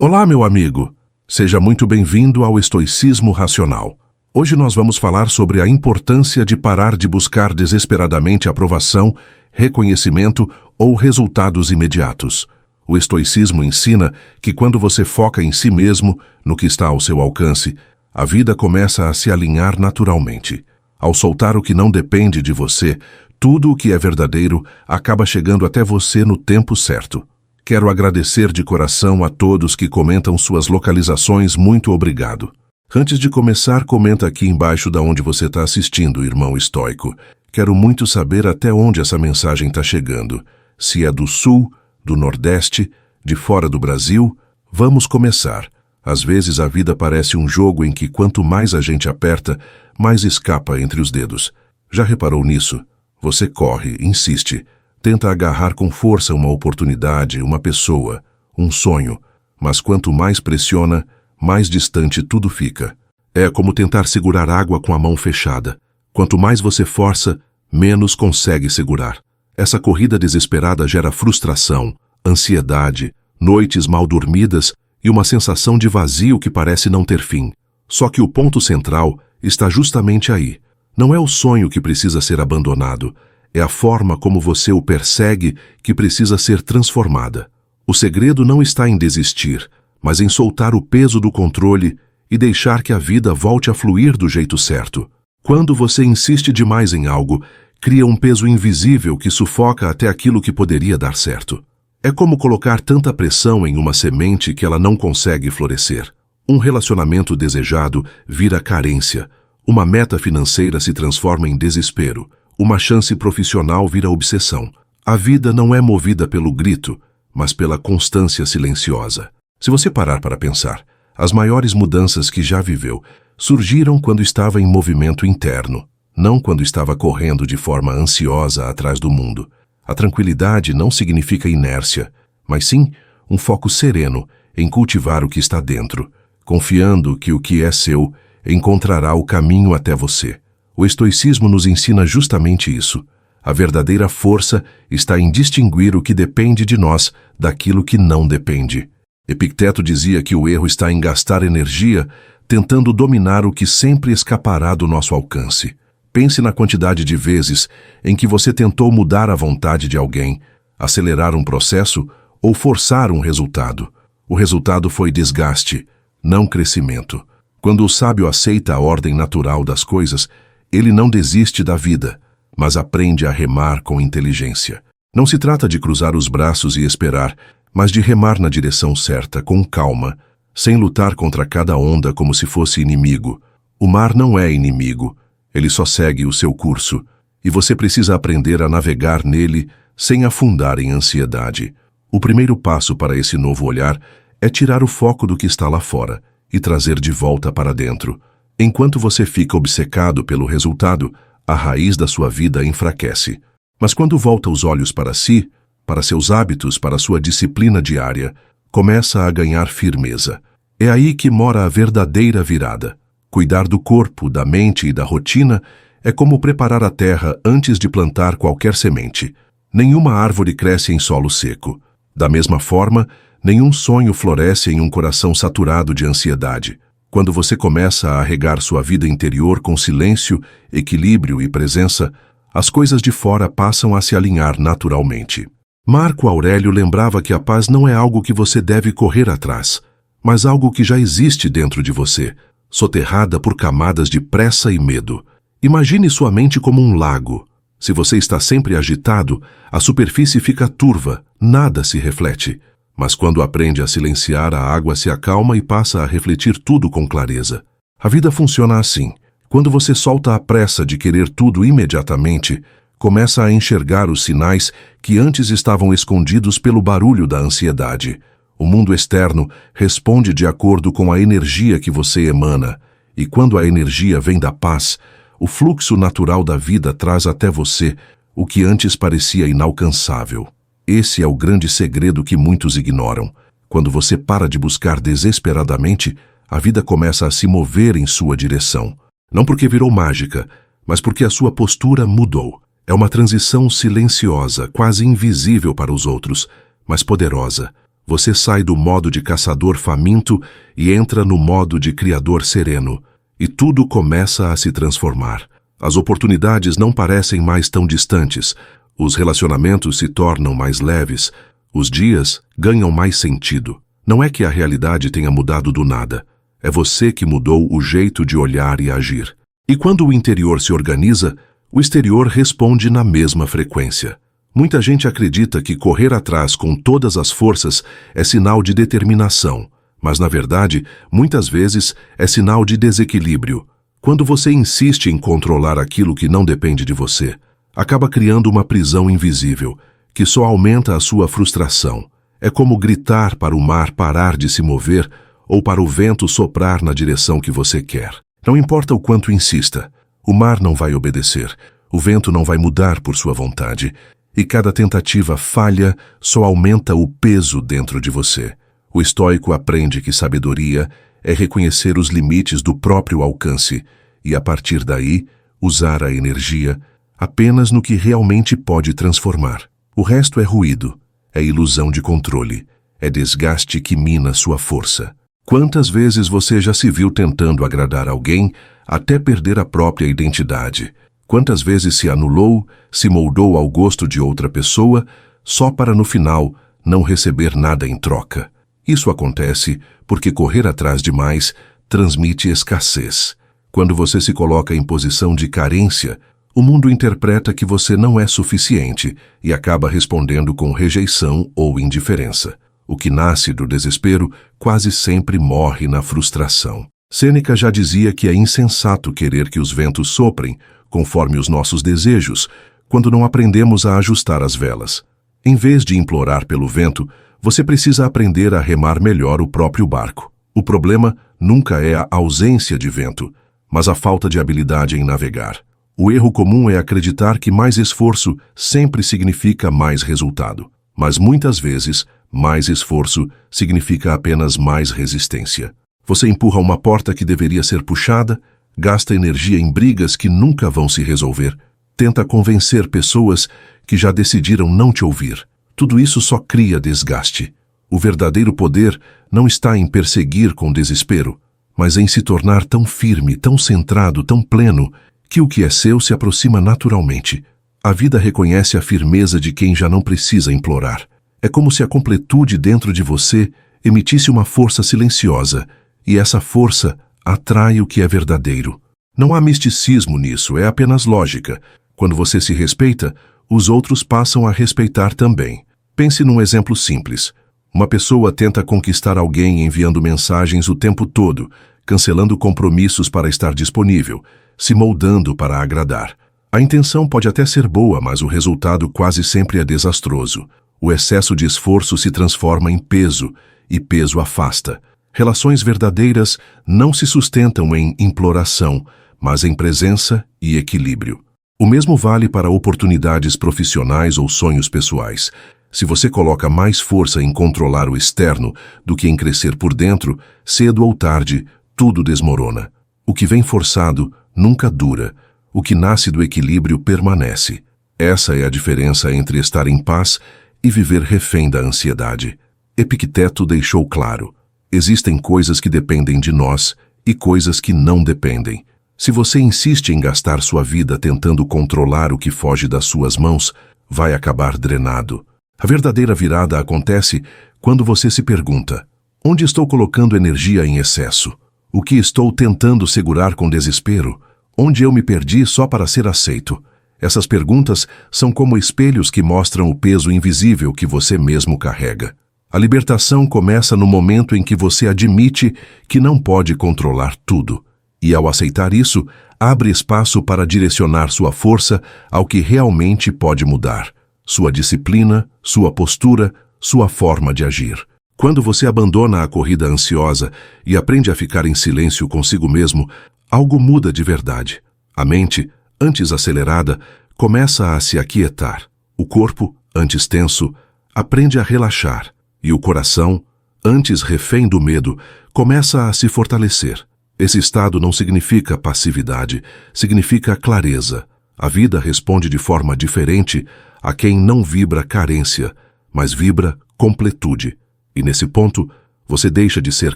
Olá, meu amigo. Seja muito bem-vindo ao Estoicismo Racional. Hoje nós vamos falar sobre a importância de parar de buscar desesperadamente aprovação, reconhecimento ou resultados imediatos. O estoicismo ensina que quando você foca em si mesmo, no que está ao seu alcance, a vida começa a se alinhar naturalmente. Ao soltar o que não depende de você, tudo o que é verdadeiro acaba chegando até você no tempo certo. Quero agradecer de coração a todos que comentam suas localizações. Muito obrigado. Antes de começar, comenta aqui embaixo de onde você está assistindo, irmão estoico. Quero muito saber até onde essa mensagem está chegando. Se é do Sul, do Nordeste, de fora do Brasil. Vamos começar. Às vezes a vida parece um jogo em que quanto mais a gente aperta, mais escapa entre os dedos. Já reparou nisso? Você corre, insiste, tenta agarrar com força uma oportunidade, uma pessoa, um sonho, mas quanto mais pressiona, mais distante tudo fica. É como tentar segurar água com a mão fechada. Quanto mais você força, menos consegue segurar. Essa corrida desesperada gera frustração, ansiedade, noites mal dormidas e uma sensação de vazio que parece não ter fim. Só que o ponto central está justamente aí. Não é o sonho que precisa ser abandonado, é a forma como você o persegue que precisa ser transformada. O segredo não está em desistir, mas em soltar o peso do controle e deixar que a vida volte a fluir do jeito certo. Quando você insiste demais em algo, cria um peso invisível que sufoca até aquilo que poderia dar certo. É como colocar tanta pressão em uma semente que ela não consegue florescer. Um relacionamento desejado vira carência. Uma meta financeira se transforma em desespero. Uma chance profissional vira obsessão. A vida não é movida pelo grito, mas pela constância silenciosa. Se você parar para pensar, as maiores mudanças que já viveu surgiram quando estava em movimento interno, não quando estava correndo de forma ansiosa atrás do mundo. A tranquilidade não significa inércia, mas sim um foco sereno em cultivar o que está dentro, confiando que o que é seu encontrará o caminho até você. O estoicismo nos ensina justamente isso. A verdadeira força está em distinguir o que depende de nós daquilo que não depende. Epicteto dizia que o erro está em gastar energia tentando dominar o que sempre escapará do nosso alcance. Pense na quantidade de vezes em que você tentou mudar a vontade de alguém, acelerar um processo ou forçar um resultado. O resultado foi desgaste, não crescimento. Quando o sábio aceita a ordem natural das coisas, ele não desiste da vida, mas aprende a remar com inteligência. Não se trata de cruzar os braços e esperar, mas de remar na direção certa, com calma, sem lutar contra cada onda como se fosse inimigo. O mar não é inimigo, ele só segue o seu curso, e você precisa aprender a navegar nele sem afundar em ansiedade. O primeiro passo para esse novo olhar é tirar o foco do que está lá fora e trazer de volta para dentro. Enquanto você fica obcecado pelo resultado, a raiz da sua vida enfraquece. Mas quando volta os olhos para si, para seus hábitos, para sua disciplina diária, começa a ganhar firmeza. É aí que mora a verdadeira virada. Cuidar do corpo, da mente e da rotina é como preparar a terra antes de plantar qualquer semente. Nenhuma árvore cresce em solo seco. Da mesma forma, nenhum sonho floresce em um coração saturado de ansiedade. Quando você começa a regar sua vida interior com silêncio, equilíbrio e presença, as coisas de fora passam a se alinhar naturalmente. Marco Aurélio lembrava que a paz não é algo que você deve correr atrás, mas algo que já existe dentro de você, soterrada por camadas de pressa e medo. Imagine sua mente como um lago. Se você está sempre agitado, a superfície fica turva, nada se reflete. Mas quando aprende a silenciar, a água se acalma e passa a refletir tudo com clareza. A vida funciona assim. Quando você solta a pressa de querer tudo imediatamente, começa a enxergar os sinais que antes estavam escondidos pelo barulho da ansiedade. O mundo externo responde de acordo com a energia que você emana, e quando a energia vem da paz, o fluxo natural da vida traz até você o que antes parecia inalcançável. Esse é o grande segredo que muitos ignoram. Quando você para de buscar desesperadamente, a vida começa a se mover em sua direção. Não porque virou mágica, mas porque a sua postura mudou. É uma transição silenciosa, quase invisível para os outros, mas poderosa. Você sai do modo de caçador faminto e entra no modo de criador sereno, e tudo começa a se transformar. As oportunidades não parecem mais tão distantes, os relacionamentos se tornam mais leves, os dias ganham mais sentido. Não é que a realidade tenha mudado do nada, é você que mudou o jeito de olhar e agir. E quando o interior se organiza, o exterior responde na mesma frequência. Muita gente acredita que correr atrás com todas as forças é sinal de determinação, mas na verdade, muitas vezes é sinal de desequilíbrio. Quando você insiste em controlar aquilo que não depende de você, acaba criando uma prisão invisível, que só aumenta a sua frustração. É como gritar para o mar parar de se mover ou para o vento soprar na direção que você quer. Não importa o quanto insista, o mar não vai obedecer, o vento não vai mudar por sua vontade, e cada tentativa falha só aumenta o peso dentro de você. O estoico aprende que sabedoria é reconhecer os limites do próprio alcance e, a partir daí, usar a energia apenas no que realmente pode transformar. O resto é ruído, é ilusão de controle, é desgaste que mina sua força. Quantas vezes você já se viu tentando agradar alguém até perder a própria identidade? Quantas vezes se anulou, se moldou ao gosto de outra pessoa, só para no final não receber nada em troca? Isso acontece porque correr atrás demais transmite escassez. Quando você se coloca em posição de carência, o mundo interpreta que você não é suficiente e acaba respondendo com rejeição ou indiferença. O que nasce do desespero quase sempre morre na frustração. Sêneca já dizia que é insensato querer que os ventos soprem conforme os nossos desejos, quando não aprendemos a ajustar as velas. Em vez de implorar pelo vento, você precisa aprender a remar melhor o próprio barco. O problema nunca é a ausência de vento, mas a falta de habilidade em navegar. O erro comum é acreditar que mais esforço sempre significa mais resultado, mas muitas vezes, mais esforço significa apenas mais resistência. Você empurra uma porta que deveria ser puxada, gasta energia em brigas que nunca vão se resolver, tenta convencer pessoas que já decidiram não te ouvir. Tudo isso só cria desgaste. O verdadeiro poder não está em perseguir com desespero, mas em se tornar tão firme, tão centrado, tão pleno, que o que é seu se aproxima naturalmente. A vida reconhece a firmeza de quem já não precisa implorar. É como se a completude dentro de você emitisse uma força silenciosa, e essa força atrai o que é verdadeiro. Não há misticismo nisso, é apenas lógica. Quando você se respeita, os outros passam a respeitar também. Pense num exemplo simples. Uma pessoa tenta conquistar alguém enviando mensagens o tempo todo, cancelando compromissos para estar disponível, se moldando para agradar. A intenção pode até ser boa, mas o resultado quase sempre é desastroso. O excesso de esforço se transforma em peso, e peso afasta. Relações verdadeiras não se sustentam em imploração, mas em presença e equilíbrio. O mesmo vale para oportunidades profissionais ou sonhos pessoais. Se você coloca mais força em controlar o externo do que em crescer por dentro, cedo ou tarde, tudo desmorona. O que vem forçado nunca dura. O que nasce do equilíbrio permanece. Essa é a diferença entre estar em paz e viver refém da ansiedade. Epicteto deixou claro: existem coisas que dependem de nós e coisas que não dependem. Se você insiste em gastar sua vida tentando controlar o que foge das suas mãos, vai acabar drenado. A verdadeira virada acontece quando você se pergunta: onde estou colocando energia em excesso? O que estou tentando segurar com desespero? Onde eu me perdi só para ser aceito? Essas perguntas são como espelhos que mostram o peso invisível que você mesmo carrega. A libertação começa no momento em que você admite que não pode controlar tudo. E ao aceitar isso, abre espaço para direcionar sua força ao que realmente pode mudar. Sua disciplina, sua postura, sua forma de agir. Quando você abandona a corrida ansiosa e aprende a ficar em silêncio consigo mesmo, algo muda de verdade. A mente, antes acelerada, começa a se aquietar. O corpo, antes tenso, aprende a relaxar. E o coração, antes refém do medo, começa a se fortalecer. Esse estado não significa passividade, significa clareza. A vida responde de forma diferente a quem não vibra carência, mas vibra completude. E nesse ponto, você deixa de ser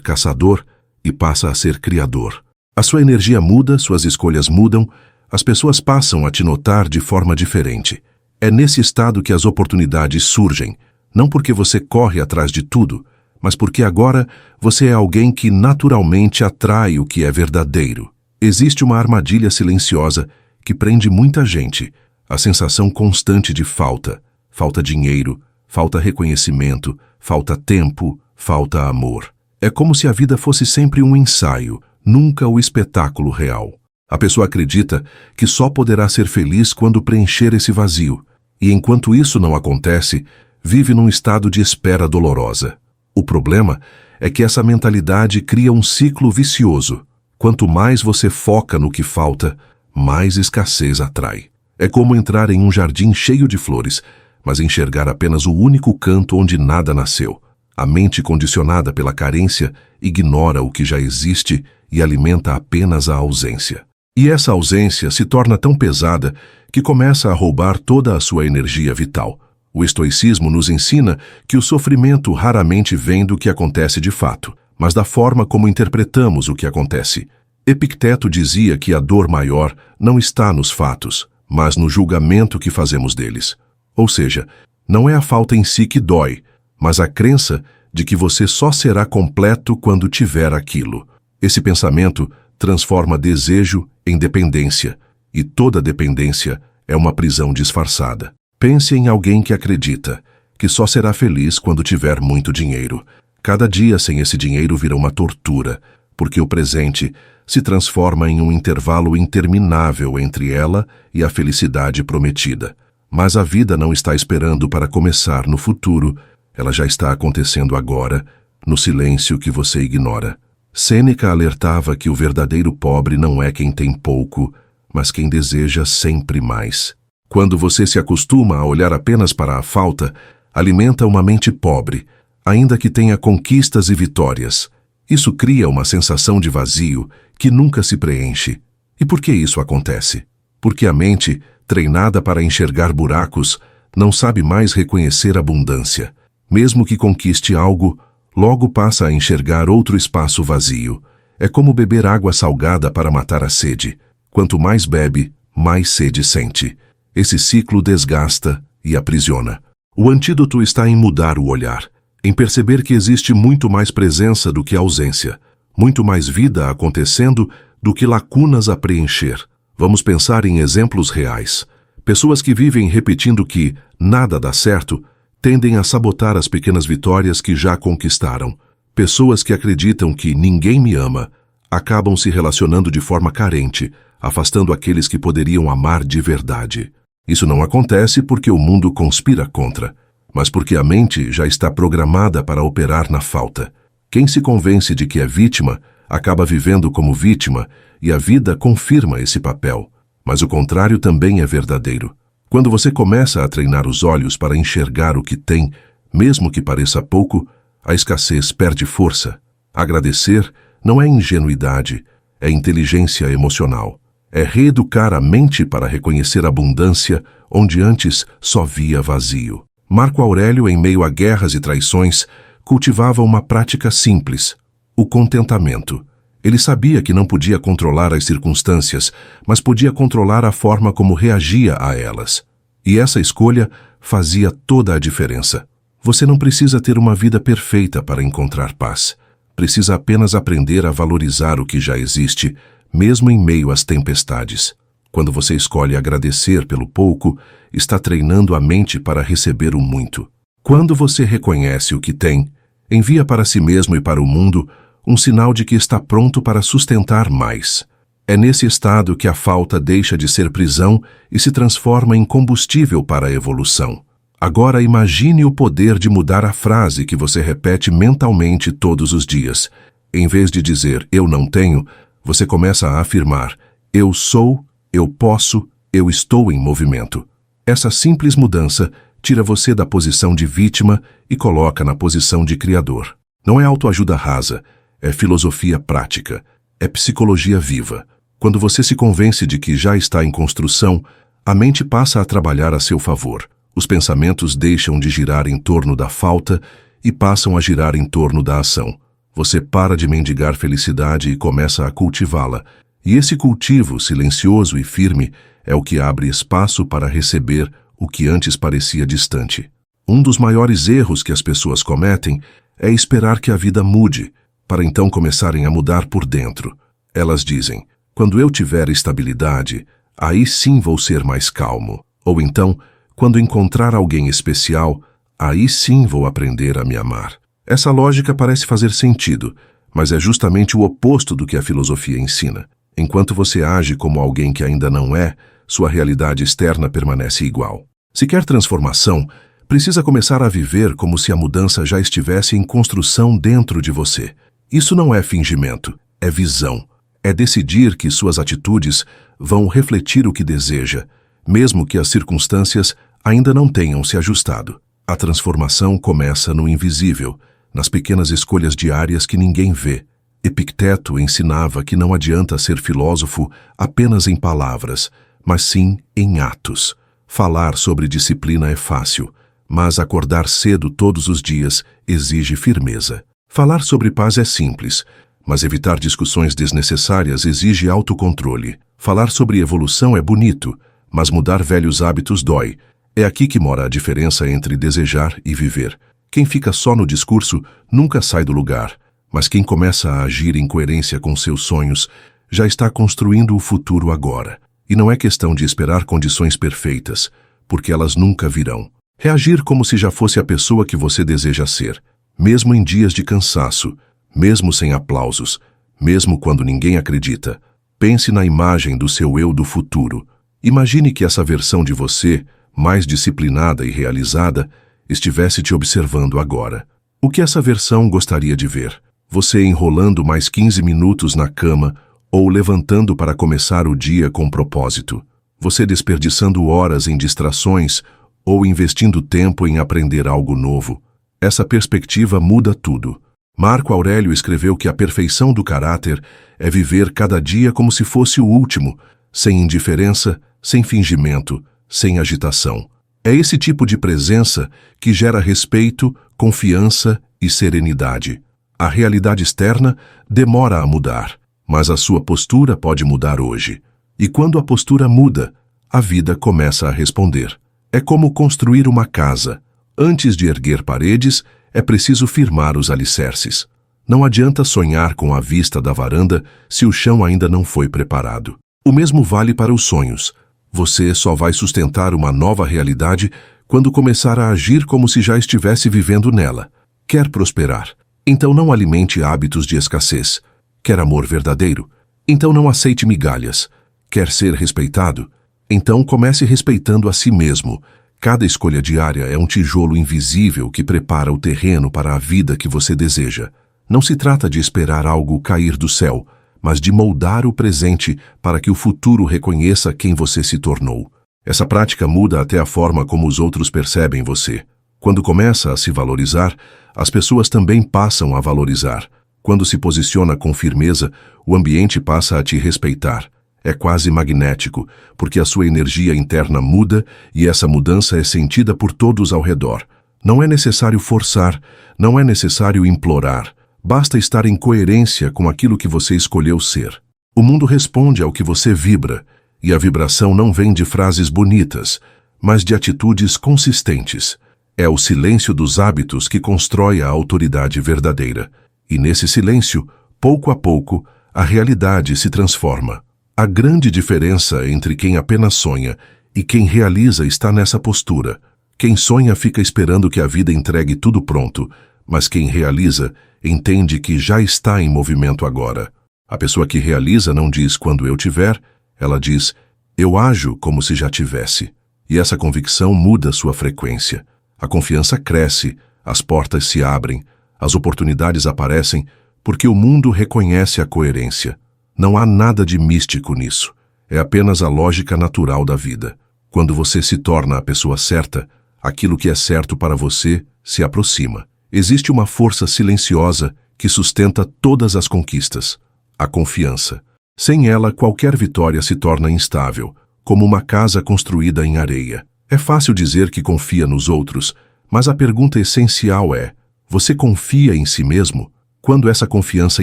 caçador e passa a ser criador. A sua energia muda, suas escolhas mudam, as pessoas passam a te notar de forma diferente. É nesse estado que as oportunidades surgem, não porque você corre atrás de tudo, mas porque agora você é alguém que naturalmente atrai o que é verdadeiro. Existe uma armadilha silenciosa que prende muita gente, a sensação constante de falta. Falta dinheiro, falta reconhecimento, falta tempo, falta amor. É como se a vida fosse sempre um ensaio, nunca o espetáculo real. A pessoa acredita que só poderá ser feliz quando preencher esse vazio, e enquanto isso não acontece, vive num estado de espera dolorosa. O problema é que essa mentalidade cria um ciclo vicioso. Quanto mais você foca no que falta, mais escassez atrai. É como entrar em um jardim cheio de flores, mas enxergar apenas o único canto onde nada nasceu. A mente condicionada pela carência ignora o que já existe e alimenta apenas a ausência. E essa ausência se torna tão pesada que começa a roubar toda a sua energia vital. O estoicismo nos ensina que o sofrimento raramente vem do que acontece de fato, mas da forma como interpretamos o que acontece. Epicteto dizia que a dor maior não está nos fatos, mas no julgamento que fazemos deles. Ou seja, não é a falta em si que dói, mas a crença de que você só será completo quando tiver aquilo. Esse pensamento transforma desejo em dependência, e toda dependência é uma prisão disfarçada. Pense em alguém que acredita que só será feliz quando tiver muito dinheiro. Cada dia sem esse dinheiro vira uma tortura, porque o presente se transforma em um intervalo interminável entre ela e a felicidade prometida. Mas a vida não está esperando para começar no futuro, ela já está acontecendo agora, no silêncio que você ignora. Sêneca alertava que o verdadeiro pobre não é quem tem pouco, mas quem deseja sempre mais. Quando você se acostuma a olhar apenas para a falta, alimenta uma mente pobre, ainda que tenha conquistas e vitórias. Isso cria uma sensação de vazio que nunca se preenche. E por que isso acontece? Porque a mente, treinada para enxergar buracos, não sabe mais reconhecer abundância. Mesmo que conquiste algo, logo passa a enxergar outro espaço vazio. É como beber água salgada para matar a sede. Quanto mais bebe, mais sede sente. Esse ciclo desgasta e aprisiona. O antídoto está em mudar o olhar, em perceber que existe muito mais presença do que ausência, muito mais vida acontecendo do que lacunas a preencher. Vamos pensar em exemplos reais. Pessoas que vivem repetindo que nada dá certo tendem a sabotar as pequenas vitórias que já conquistaram. Pessoas que acreditam que ninguém me ama acabam se relacionando de forma carente, afastando aqueles que poderiam amar de verdade. Isso não acontece porque o mundo conspira contra, mas porque a mente já está programada para operar na falta. Quem se convence de que é vítima, acaba vivendo como vítima e a vida confirma esse papel. Mas o contrário também é verdadeiro. Quando você começa a treinar os olhos para enxergar o que tem, mesmo que pareça pouco, a escassez perde força. Agradecer não é ingenuidade, é inteligência emocional. É reeducar a mente para reconhecer abundância onde antes só via vazio. Marco Aurélio, em meio a guerras e traições, cultivava uma prática simples, o contentamento. Ele sabia que não podia controlar as circunstâncias, mas podia controlar a forma como reagia a elas. E essa escolha fazia toda a diferença. Você não precisa ter uma vida perfeita para encontrar paz. Precisa apenas aprender a valorizar o que já existe, mesmo em meio às tempestades. Quando você escolhe agradecer pelo pouco, está treinando a mente para receber o muito. Quando você reconhece o que tem, envia para si mesmo e para o mundo um sinal de que está pronto para sustentar mais. É nesse estado que a falta deixa de ser prisão e se transforma em combustível para a evolução. Agora imagine o poder de mudar a frase que você repete mentalmente todos os dias. Em vez de dizer "eu não tenho", você começa a afirmar "eu sou, eu posso, eu estou em movimento". Essa simples mudança tira você da posição de vítima e coloca na posição de criador. Não é autoajuda rasa, é filosofia prática, é psicologia viva. Quando você se convence de que já está em construção, a mente passa a trabalhar a seu favor. Os pensamentos deixam de girar em torno da falta e passam a girar em torno da ação. Você para de mendigar felicidade e começa a cultivá-la. E esse cultivo, silencioso e firme, é o que abre espaço para receber o que antes parecia distante. Um dos maiores erros que as pessoas cometem é esperar que a vida mude, para então começarem a mudar por dentro. Elas dizem: quando eu tiver estabilidade, aí sim vou ser mais calmo. Ou então, quando encontrar alguém especial, aí sim vou aprender a me amar. Essa lógica parece fazer sentido, mas é justamente o oposto do que a filosofia ensina. Enquanto você age como alguém que ainda não é, sua realidade externa permanece igual. Se quer transformação, precisa começar a viver como se a mudança já estivesse em construção dentro de você. Isso não é fingimento, é visão. É decidir que suas atitudes vão refletir o que deseja, mesmo que as circunstâncias ainda não tenham se ajustado. A transformação começa no invisível, nas pequenas escolhas diárias que ninguém vê. Epicteto ensinava que não adianta ser filósofo apenas em palavras, mas sim em atos. Falar sobre disciplina é fácil, mas acordar cedo todos os dias exige firmeza. Falar sobre paz é simples, mas evitar discussões desnecessárias exige autocontrole. Falar sobre evolução é bonito, mas mudar velhos hábitos dói. É aqui que mora a diferença entre desejar e viver. Quem fica só no discurso nunca sai do lugar, mas quem começa a agir em coerência com seus sonhos já está construindo o futuro agora. E não é questão de esperar condições perfeitas, porque elas nunca virão. Reagir como se já fosse a pessoa que você deseja ser, mesmo em dias de cansaço, mesmo sem aplausos, mesmo quando ninguém acredita. Pense na imagem do seu eu do futuro. Imagine que essa versão de você, mais disciplinada e realizada, estivesse te observando agora. O que essa versão gostaria de ver? Você enrolando mais 15 minutos na cama ou levantando para começar o dia com propósito? Você desperdiçando horas em distrações ou investindo tempo em aprender algo novo? Essa perspectiva muda tudo. Marco Aurélio escreveu que a perfeição do caráter é viver cada dia como se fosse o último, sem indiferença, sem fingimento, sem agitação. É esse tipo de presença que gera respeito, confiança e serenidade. A realidade externa demora a mudar, mas a sua postura pode mudar hoje. E quando a postura muda, a vida começa a responder. É como construir uma casa. Antes de erguer paredes, é preciso firmar os alicerces. Não adianta sonhar com a vista da varanda se o chão ainda não foi preparado. O mesmo vale para os sonhos. Você só vai sustentar uma nova realidade quando começar a agir como se já estivesse vivendo nela. Quer prosperar? Então não alimente hábitos de escassez. Quer amor verdadeiro? Então não aceite migalhas. Quer ser respeitado? Então comece respeitando a si mesmo. Cada escolha diária é um tijolo invisível que prepara o terreno para a vida que você deseja. Não se trata de esperar algo cair do céu, mas de moldar o presente para que o futuro reconheça quem você se tornou. Essa prática muda até a forma como os outros percebem você. Quando começa a se valorizar, as pessoas também passam a valorizar. Quando se posiciona com firmeza, o ambiente passa a te respeitar. É quase magnético, porque a sua energia interna muda e essa mudança é sentida por todos ao redor. Não é necessário forçar, não é necessário implorar. Basta estar em coerência com aquilo que você escolheu ser. O mundo responde ao que você vibra, e a vibração não vem de frases bonitas, mas de atitudes consistentes. É o silêncio dos hábitos que constrói a autoridade verdadeira. E nesse silêncio, pouco a pouco, a realidade se transforma. A grande diferença entre quem apenas sonha e quem realiza está nessa postura. Quem sonha fica esperando que a vida entregue tudo pronto, mas quem realiza entende que já está em movimento agora. A pessoa que realiza não diz quando eu tiver, ela diz eu ajo como se já tivesse. E essa convicção muda sua frequência. A confiança cresce, as portas se abrem, as oportunidades aparecem, porque o mundo reconhece a coerência. Não há nada de místico nisso. É apenas a lógica natural da vida. Quando você se torna a pessoa certa, aquilo que é certo para você se aproxima. Existe uma força silenciosa que sustenta todas as conquistas: a confiança. Sem ela, qualquer vitória se torna instável, como uma casa construída em areia. É fácil dizer que confia nos outros, mas a pergunta essencial é: Você confia em si mesmo? Quando essa confiança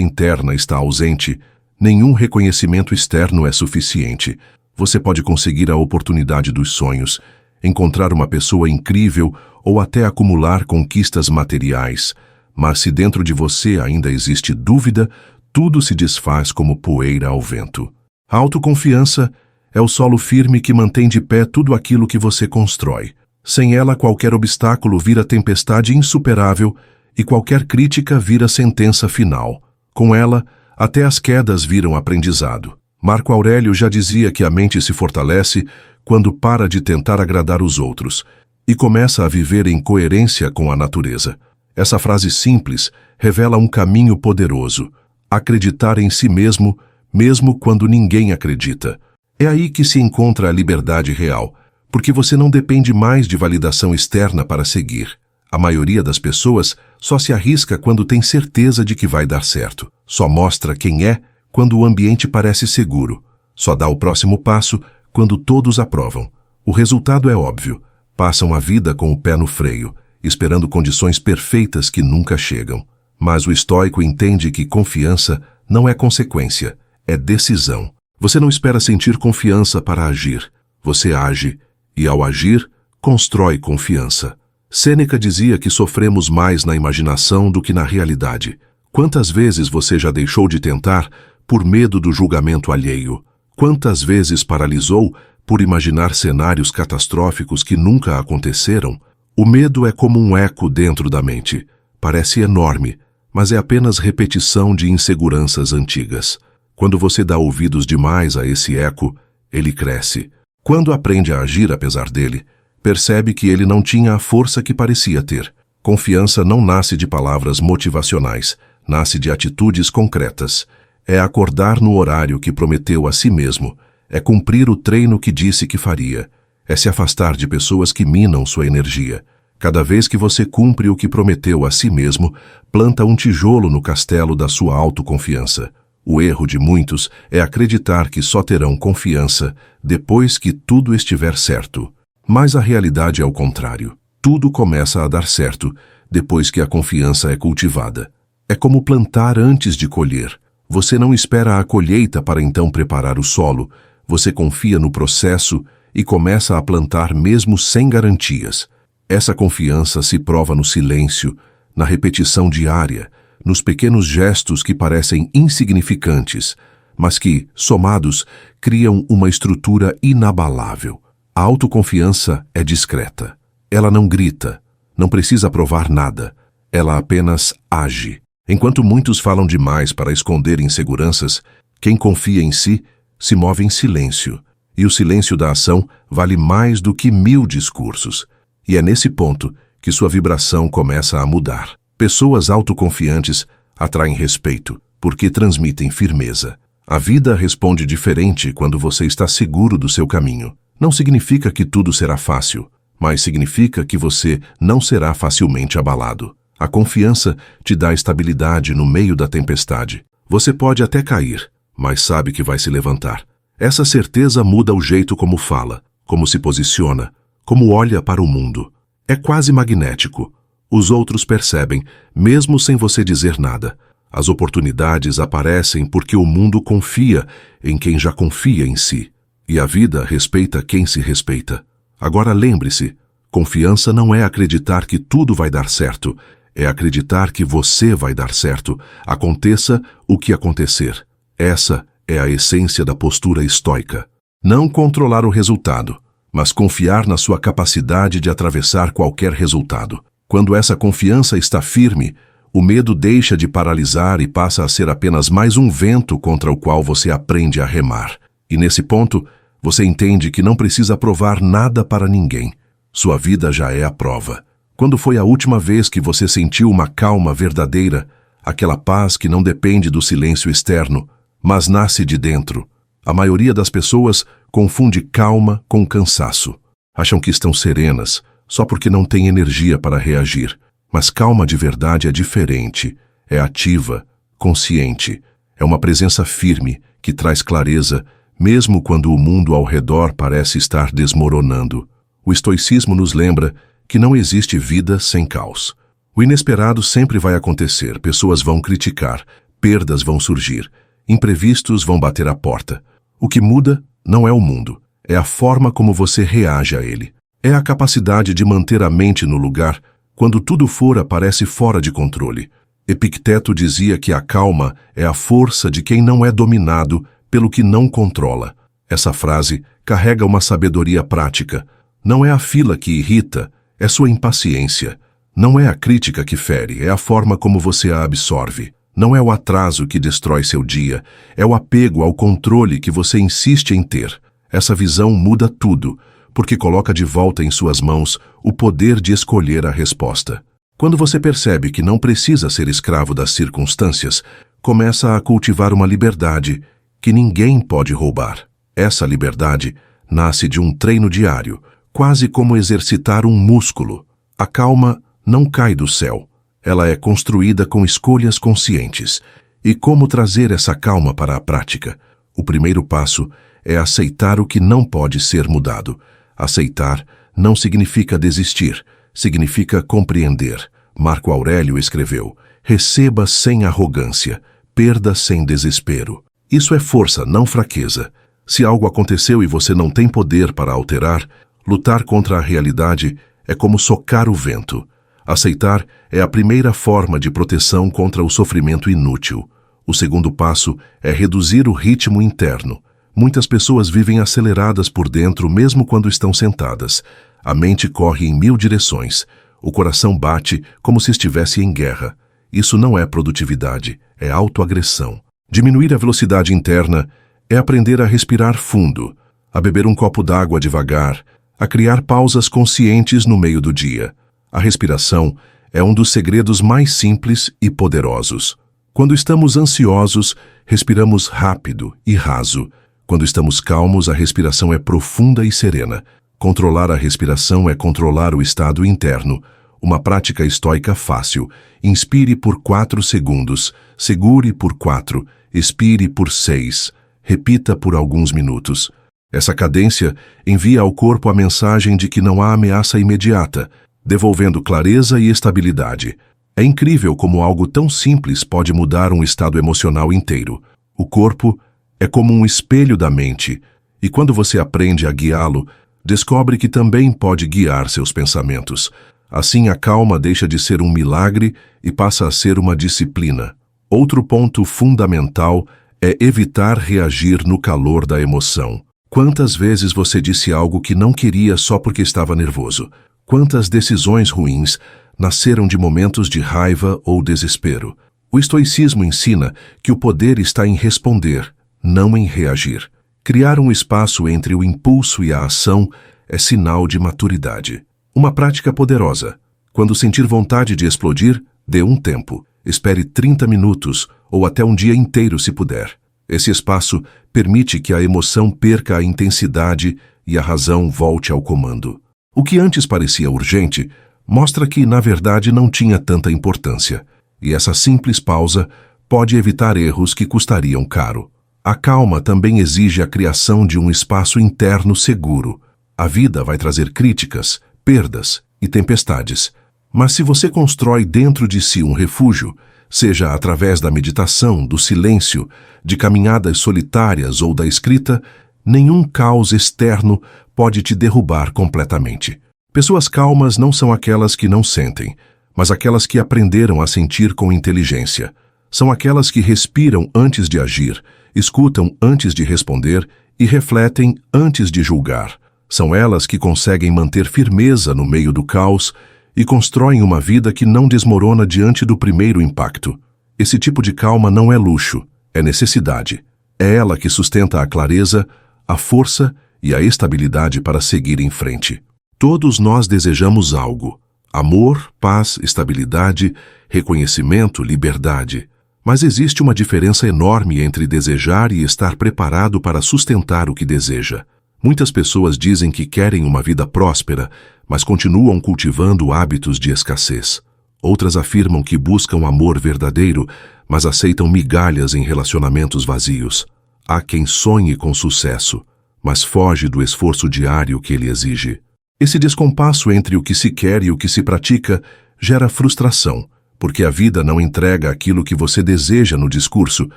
interna está ausente, nenhum reconhecimento externo é suficiente. Você pode conseguir a oportunidade dos sonhos, encontrar uma pessoa incrível ou até acumular conquistas materiais. Mas se dentro de você ainda existe dúvida, tudo se desfaz como poeira ao vento. A autoconfiança é o solo firme que mantém de pé tudo aquilo que você constrói. Sem ela, qualquer obstáculo vira tempestade insuperável e qualquer crítica vira sentença final. Com ela, até as quedas viram aprendizado. Marco Aurélio já dizia que a mente se fortalece quando para de tentar agradar os outros e começa a viver em coerência com a natureza. Essa frase simples revela um caminho poderoso: acreditar em si mesmo, mesmo quando ninguém acredita. É aí que se encontra a liberdade real, porque você não depende mais de validação externa para seguir. A maioria das pessoas só se arrisca quando tem certeza de que vai dar certo. Só mostra quem é quando o ambiente parece seguro. Só dá o próximo passo quando todos aprovam. O resultado é óbvio. Passam a vida com o pé no freio, esperando condições perfeitas que nunca chegam. Mas o estoico entende que confiança não é consequência, é decisão. Você não espera sentir confiança para agir. Você age, e ao agir, constrói confiança. Sêneca dizia que sofremos mais na imaginação do que na realidade. Quantas vezes você já deixou de tentar por medo do julgamento alheio? Quantas vezes paralisou por imaginar cenários catastróficos que nunca aconteceram? O medo é como um eco dentro da mente. Parece enorme, mas é apenas repetição de inseguranças antigas. Quando você dá ouvidos demais a esse eco, ele cresce. Quando aprende a agir apesar dele, percebe que ele não tinha a força que parecia ter. Confiança não nasce de palavras motivacionais, nasce de atitudes concretas. É acordar no horário que prometeu a si mesmo, é cumprir o treino que disse que faria, é se afastar de pessoas que minam sua energia. Cada vez que você cumpre o que prometeu a si mesmo, planta um tijolo no castelo da sua autoconfiança. O erro de muitos é acreditar que só terão confiança depois que tudo estiver certo. Mas a realidade é o contrário. Tudo começa a dar certo depois que a confiança é cultivada. É como plantar antes de colher. Você não espera a colheita para então preparar o solo. Você confia no processo e começa a plantar mesmo sem garantias. Essa confiança se prova no silêncio, na repetição diária, nos pequenos gestos que parecem insignificantes, mas que, somados, criam uma estrutura inabalável. A autoconfiança é discreta. Ela não grita, não precisa provar nada. Ela apenas age. Enquanto muitos falam demais para esconder inseguranças, quem confia em si se move em silêncio. E o silêncio da ação vale mais do que 1000 discursos. E é nesse ponto que sua vibração começa a mudar. Pessoas autoconfiantes atraem respeito, porque transmitem firmeza. A vida responde diferente quando você está seguro do seu caminho. Não significa que tudo será fácil, mas significa que você não será facilmente abalado. A confiança te dá estabilidade no meio da tempestade. Você pode até cair, mas sabe que vai se levantar. Essa certeza muda o jeito como fala, como se posiciona, como olha para o mundo. É quase magnético. Os outros percebem, mesmo sem você dizer nada. As oportunidades aparecem porque o mundo confia em quem já confia em si. E a vida respeita quem se respeita. Agora lembre-se, confiança não é acreditar que tudo vai dar certo, é acreditar que você vai dar certo, aconteça o que acontecer. Essa é a essência da postura estoica. Não controlar o resultado, mas confiar na sua capacidade de atravessar qualquer resultado. Quando essa confiança está firme, o medo deixa de paralisar e passa a ser apenas mais um vento contra o qual você aprende a remar. E nesse ponto, você entende que não precisa provar nada para ninguém. Sua vida já é a prova. Quando foi a última vez que você sentiu uma calma verdadeira, aquela paz que não depende do silêncio externo, mas nasce de dentro? A maioria das pessoas confunde calma com cansaço. Acham que estão serenas, só porque não têm energia para reagir. Mas calma de verdade é diferente, é ativa, consciente. É uma presença firme que traz clareza, mesmo quando o mundo ao redor parece estar desmoronando. O estoicismo nos lembra que não existe vida sem caos. O inesperado sempre vai acontecer, pessoas vão criticar, perdas vão surgir, imprevistos vão bater à porta. O que muda não é o mundo, é a forma como você reage a ele. É a capacidade de manter a mente no lugar quando tudo fora parece fora de controle. Epicteto dizia que a calma é a força de quem não é dominado pelo que não controla. Essa frase carrega uma sabedoria prática. Não é a fila que irrita, é sua impaciência. Não é a crítica que fere, é a forma como você a absorve. Não é o atraso que destrói seu dia, é o apego ao controle que você insiste em ter. Essa visão muda tudo, porque coloca de volta em suas mãos o poder de escolher a resposta. Quando você percebe que não precisa ser escravo das circunstâncias, começa a cultivar uma liberdade que ninguém pode roubar. Essa liberdade nasce de um treino diário, quase como exercitar um músculo. A calma não cai do céu. Ela é construída com escolhas conscientes. E como trazer essa calma para a prática? O primeiro passo é aceitar o que não pode ser mudado. Aceitar não significa desistir, significa compreender. Marco Aurélio escreveu: receba sem arrogância, perda sem desespero. Isso é força, não fraqueza. Se algo aconteceu e você não tem poder para alterar, lutar contra a realidade é como socar o vento. Aceitar é a primeira forma de proteção contra o sofrimento inútil. O segundo passo é reduzir o ritmo interno. Muitas pessoas vivem aceleradas por dentro mesmo quando estão sentadas. A mente corre em 1000 direções. O coração bate como se estivesse em guerra. Isso não é produtividade, é autoagressão. Diminuir a velocidade interna é aprender a respirar fundo, a beber um copo d'água devagar, a criar pausas conscientes no meio do dia. A respiração é um dos segredos mais simples e poderosos. Quando estamos ansiosos, respiramos rápido e raso. Quando estamos calmos, a respiração é profunda e serena. Controlar a respiração é controlar o estado interno. Uma prática estoica fácil. Inspire por 4 segundos, segure por 4, expire por 6. Repita por alguns minutos. Essa cadência envia ao corpo a mensagem de que não há ameaça imediata, devolvendo clareza e estabilidade. É incrível como algo tão simples pode mudar um estado emocional inteiro. O corpo é como um espelho da mente, e quando você aprende a guiá-lo, descobre que também pode guiar seus pensamentos. Assim, a calma deixa de ser um milagre e passa a ser uma disciplina. Outro ponto fundamental é evitar reagir no calor da emoção. Quantas vezes você disse algo que não queria só porque estava nervoso? Quantas decisões ruins nasceram de momentos de raiva ou desespero? O estoicismo ensina que o poder está em responder, não em reagir. Criar um espaço entre o impulso e a ação é sinal de maturidade. Uma prática poderosa. Quando sentir vontade de explodir, dê um tempo. Espere 30 minutos ou até um dia inteiro se puder. Esse espaço permite que a emoção perca a intensidade e a razão volte ao comando. O que antes parecia urgente mostra que, na verdade, não tinha tanta importância. E essa simples pausa pode evitar erros que custariam caro. A calma também exige a criação de um espaço interno seguro. A vida vai trazer críticas, perdas e tempestades. Mas se você constrói dentro de si um refúgio, seja através da meditação, do silêncio, de caminhadas solitárias ou da escrita, nenhum caos externo pode te derrubar completamente. Pessoas calmas não são aquelas que não sentem, mas aquelas que aprenderam a sentir com inteligência. São aquelas que respiram antes de agir, escutam antes de responder e refletem antes de julgar. São elas que conseguem manter firmeza no meio do caos e constroem uma vida que não desmorona diante do primeiro impacto. Esse tipo de calma não é luxo, é necessidade. É ela que sustenta a clareza, a força e a estabilidade para seguir em frente. Todos nós desejamos algo: amor, paz, estabilidade, reconhecimento, liberdade. Mas existe uma diferença enorme entre desejar e estar preparado para sustentar o que deseja. Muitas pessoas dizem que querem uma vida próspera, mas continuam cultivando hábitos de escassez. Outras afirmam que buscam amor verdadeiro, mas aceitam migalhas em relacionamentos vazios. Há quem sonhe com sucesso, mas foge do esforço diário que ele exige. Esse descompasso entre o que se quer e o que se pratica gera frustração, porque a vida não entrega aquilo que você deseja no discurso,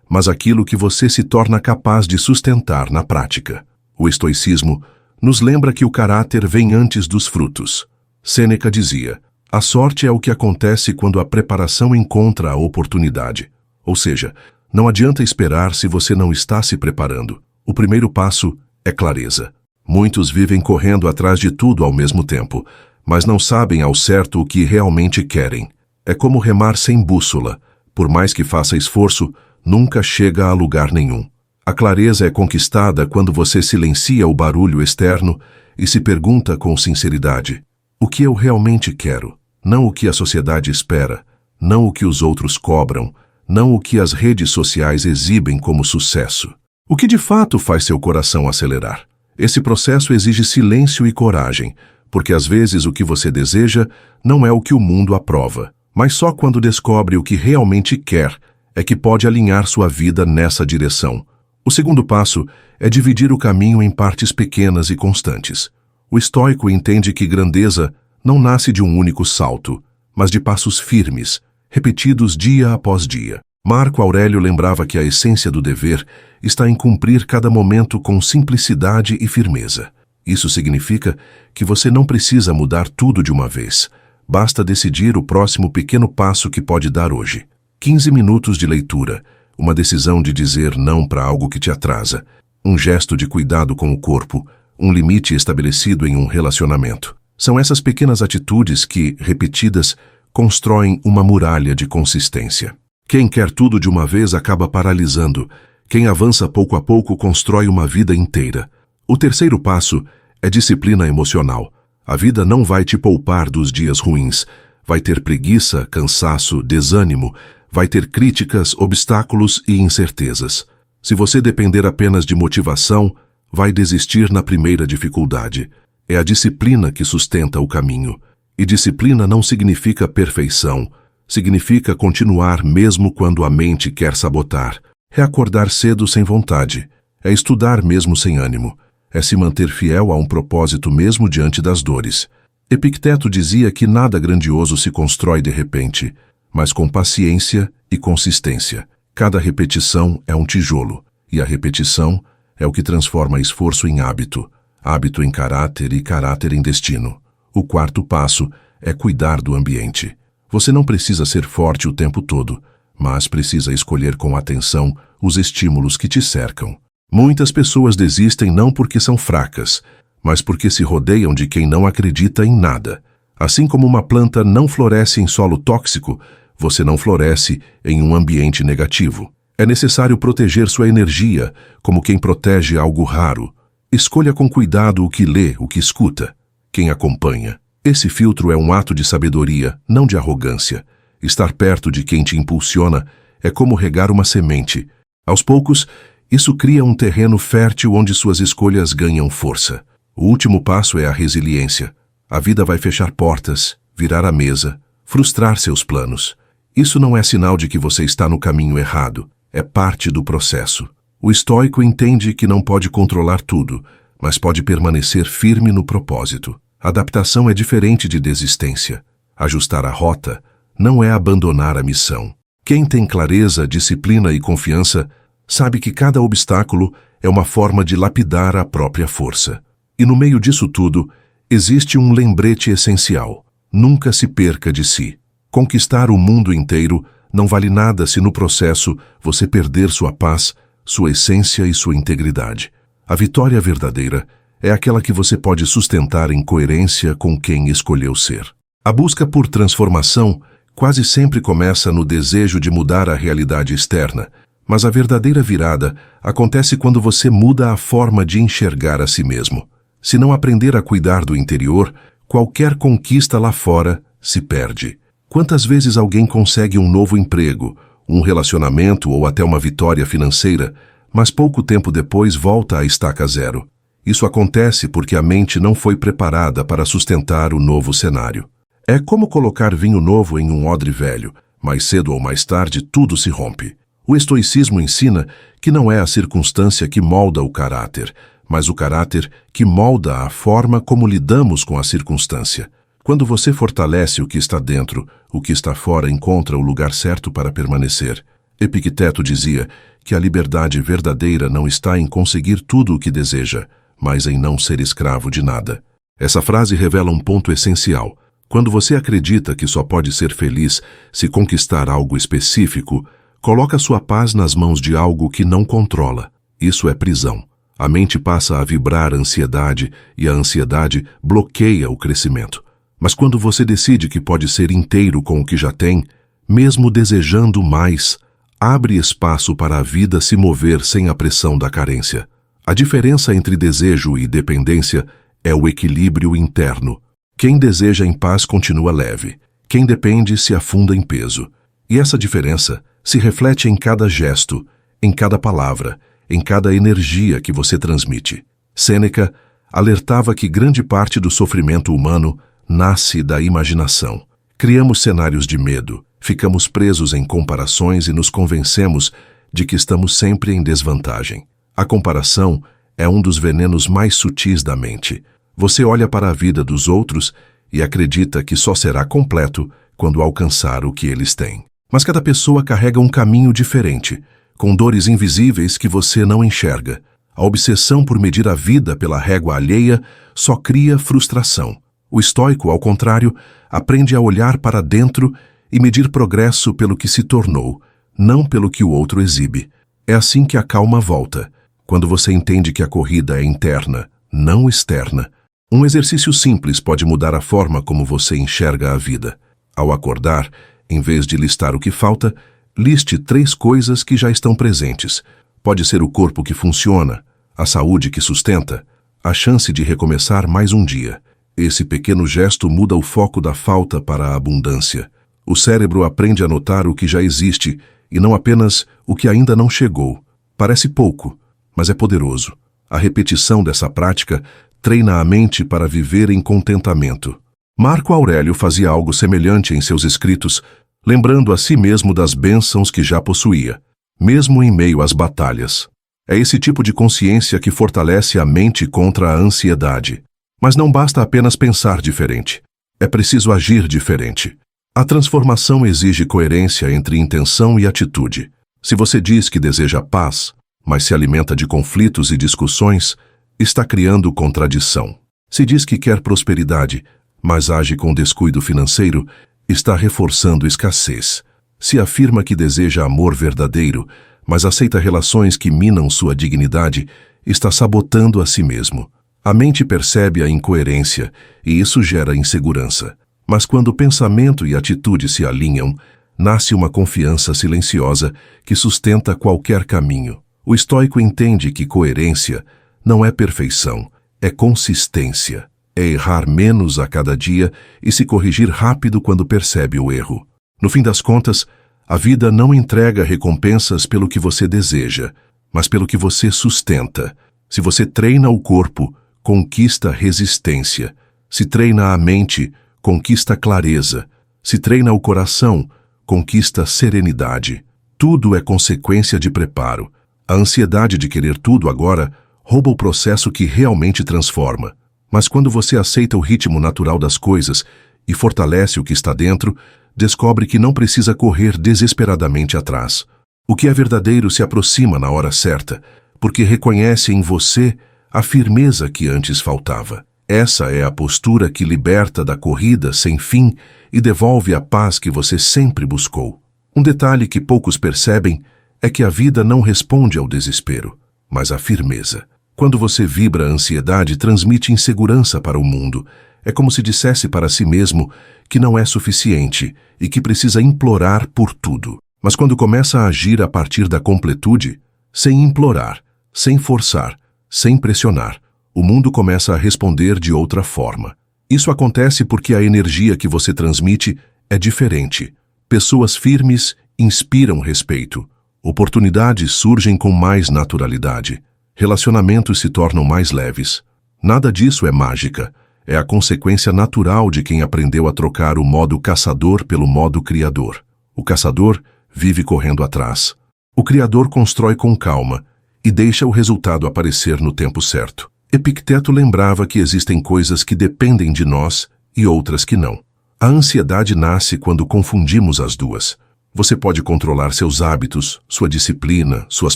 mas aquilo que você se torna capaz de sustentar na prática. O estoicismo nos lembra que o caráter vem antes dos frutos. Sêneca dizia: a sorte é o que acontece quando a preparação encontra a oportunidade. Ou seja, não adianta esperar se você não está se preparando. O primeiro passo é clareza. Muitos vivem correndo atrás de tudo ao mesmo tempo, mas não sabem ao certo o que realmente querem. É como remar sem bússola. Por mais que faça esforço, nunca chega a lugar nenhum. A clareza é conquistada quando você silencia o barulho externo e se pergunta com sinceridade: o que eu realmente quero? Não o que a sociedade espera, não o que os outros cobram, não o que as redes sociais exibem como sucesso. O que de fato faz seu coração acelerar? Esse processo exige silêncio e coragem, porque às vezes o que você deseja não é o que o mundo aprova, mas só quando descobre o que realmente quer é que pode alinhar sua vida nessa direção. O segundo passo é dividir o caminho em partes pequenas e constantes. O estoico entende que grandeza não nasce de um único salto, mas de passos firmes, repetidos dia após dia. Marco Aurélio lembrava que a essência do dever está em cumprir cada momento com simplicidade e firmeza. Isso significa que você não precisa mudar tudo de uma vez. Basta decidir o próximo pequeno passo que pode dar hoje. 15 minutos de leitura, uma decisão de dizer não para algo que te atrasa, um gesto de cuidado com o corpo, um limite estabelecido em um relacionamento. São essas pequenas atitudes que, repetidas, constroem uma muralha de consistência. Quem quer tudo de uma vez acaba paralisando. Quem avança pouco a pouco constrói uma vida inteira. O terceiro passo é disciplina emocional. A vida não vai te poupar dos dias ruins. Vai ter preguiça, cansaço, desânimo. Vai ter críticas, obstáculos e incertezas. Se você depender apenas de motivação, vai desistir na primeira dificuldade. É a disciplina que sustenta o caminho. E disciplina não significa perfeição. Significa continuar mesmo quando a mente quer sabotar. É acordar cedo sem vontade. É estudar mesmo sem ânimo. É se manter fiel a um propósito mesmo diante das dores. Epicteto dizia que nada grandioso se constrói de repente, mas com paciência e consistência. Cada repetição é um tijolo, e a repetição é o que transforma esforço em hábito, hábito em caráter e caráter em destino. O quarto passo é cuidar do ambiente. Você não precisa ser forte o tempo todo, mas precisa escolher com atenção os estímulos que te cercam. Muitas pessoas desistem não porque são fracas, mas porque se rodeiam de quem não acredita em nada. Assim como uma planta não floresce em solo tóxico, você não floresce em um ambiente negativo. É necessário proteger sua energia, como quem protege algo raro. Escolha com cuidado o que lê, o que escuta, quem acompanha. Esse filtro é um ato de sabedoria, não de arrogância. Estar perto de quem te impulsiona é como regar uma semente. Aos poucos, isso cria um terreno fértil onde suas escolhas ganham força. O último passo é a resiliência. A vida vai fechar portas, virar a mesa, frustrar seus planos. Isso não é sinal de que você está no caminho errado. É parte do processo. O estoico entende que não pode controlar tudo, mas pode permanecer firme no propósito. Adaptação é diferente de desistência. Ajustar a rota não é abandonar a missão. Quem tem clareza, disciplina e confiança sabe que cada obstáculo é uma forma de lapidar a própria força. E no meio disso tudo, existe um lembrete essencial. Nunca se perca de si. Conquistar o mundo inteiro não vale nada se no processo você perder sua paz, sua essência e sua integridade. A vitória verdadeira é aquela que você pode sustentar em coerência com quem escolheu ser. A busca por transformação quase sempre começa no desejo de mudar a realidade externa, mas a verdadeira virada acontece quando você muda a forma de enxergar a si mesmo. Se não aprender a cuidar do interior, qualquer conquista lá fora se perde. Quantas vezes alguém consegue um novo emprego, um relacionamento ou até uma vitória financeira, mas pouco tempo depois volta à estaca zero? Isso acontece porque a mente não foi preparada para sustentar o novo cenário. É como colocar vinho novo em um odre velho. Mais cedo ou mais tarde, tudo se rompe. O estoicismo ensina que não é a circunstância que molda o caráter, mas o caráter que molda a forma como lidamos com a circunstância. Quando você fortalece o que está dentro, o que está fora encontra o lugar certo para permanecer. Epicteto dizia que a liberdade verdadeira não está em conseguir tudo o que deseja, mas em não ser escravo de nada. Essa frase revela um ponto essencial. Quando você acredita que só pode ser feliz se conquistar algo específico, coloca sua paz nas mãos de algo que não controla. Isso é prisão. A mente passa a vibrar ansiedade e a ansiedade bloqueia o crescimento. Mas quando você decide que pode ser inteiro com o que já tem, mesmo desejando mais, abre espaço para a vida se mover sem a pressão da carência. A diferença entre desejo e dependência é o equilíbrio interno. Quem deseja em paz continua leve. Quem depende se afunda em peso. E essa diferença se reflete em cada gesto, em cada palavra, em cada energia que você transmite. Sêneca alertava que grande parte do sofrimento humano nasce da imaginação. Criamos cenários de medo, ficamos presos em comparações e nos convencemos de que estamos sempre em desvantagem. A comparação é um dos venenos mais sutis da mente. Você olha para a vida dos outros e acredita que só será completo quando alcançar o que eles têm. Mas cada pessoa carrega um caminho diferente, com dores invisíveis que você não enxerga. A obsessão por medir a vida pela régua alheia só cria frustração. O estoico, ao contrário, aprende a olhar para dentro e medir progresso pelo que se tornou, não pelo que o outro exibe. É assim que a calma volta, quando você entende que a corrida é interna, não externa. Um exercício simples pode mudar a forma como você enxerga a vida. Ao acordar, em vez de listar o que falta, liste 3 coisas que já estão presentes. Pode ser o corpo que funciona, a saúde que sustenta, a chance de recomeçar mais um dia. Esse pequeno gesto muda o foco da falta para a abundância. O cérebro aprende a notar o que já existe e não apenas o que ainda não chegou. Parece pouco, mas é poderoso. A repetição dessa prática treina a mente para viver em contentamento. Marco Aurélio fazia algo semelhante em seus escritos, lembrando a si mesmo das bênçãos que já possuía, mesmo em meio às batalhas. É esse tipo de consciência que fortalece a mente contra a ansiedade. Mas não basta apenas pensar diferente. É preciso agir diferente. A transformação exige coerência entre intenção e atitude. Se você diz que deseja paz, mas se alimenta de conflitos e discussões, está criando contradição. Se diz que quer prosperidade, mas age com descuido financeiro, está reforçando escassez. Se afirma que deseja amor verdadeiro, mas aceita relações que minam sua dignidade, está sabotando a si mesmo. A mente percebe a incoerência e isso gera insegurança. Mas quando pensamento e atitude se alinham, nasce uma confiança silenciosa que sustenta qualquer caminho. O estoico entende que coerência não é perfeição, é consistência. É errar menos a cada dia e se corrigir rápido quando percebe o erro. No fim das contas, a vida não entrega recompensas pelo que você deseja, mas pelo que você sustenta. Se você treina o corpo, conquista resistência. Se treina a mente, conquista clareza. Se treina o coração, conquista serenidade. Tudo é consequência de preparo. A ansiedade de querer tudo agora rouba o processo que realmente transforma. Mas quando você aceita o ritmo natural das coisas e fortalece o que está dentro, descobre que não precisa correr desesperadamente atrás. O que é verdadeiro se aproxima na hora certa, porque reconhece em você a firmeza que antes faltava. Essa é a postura que liberta da corrida sem fim e devolve a paz que você sempre buscou. Um detalhe que poucos percebem é que a vida não responde ao desespero, mas à firmeza. Quando você vibra a ansiedade, transmite insegurança para o mundo. É como se dissesse para si mesmo que não é suficiente e que precisa implorar por tudo. Mas quando começa a agir a partir da completude, sem implorar, sem forçar, sem pressionar, o mundo começa a responder de outra forma. Isso acontece porque a energia que você transmite é diferente. Pessoas firmes inspiram respeito. Oportunidades surgem com mais naturalidade. Relacionamentos se tornam mais leves. Nada disso é mágica. É a consequência natural de quem aprendeu a trocar o modo caçador pelo modo criador. O caçador vive correndo atrás. O criador constrói com calma e deixa o resultado aparecer no tempo certo. Epicteto lembrava que existem coisas que dependem de nós e outras que não. A ansiedade nasce quando confundimos as duas. Você pode controlar seus hábitos, sua disciplina, suas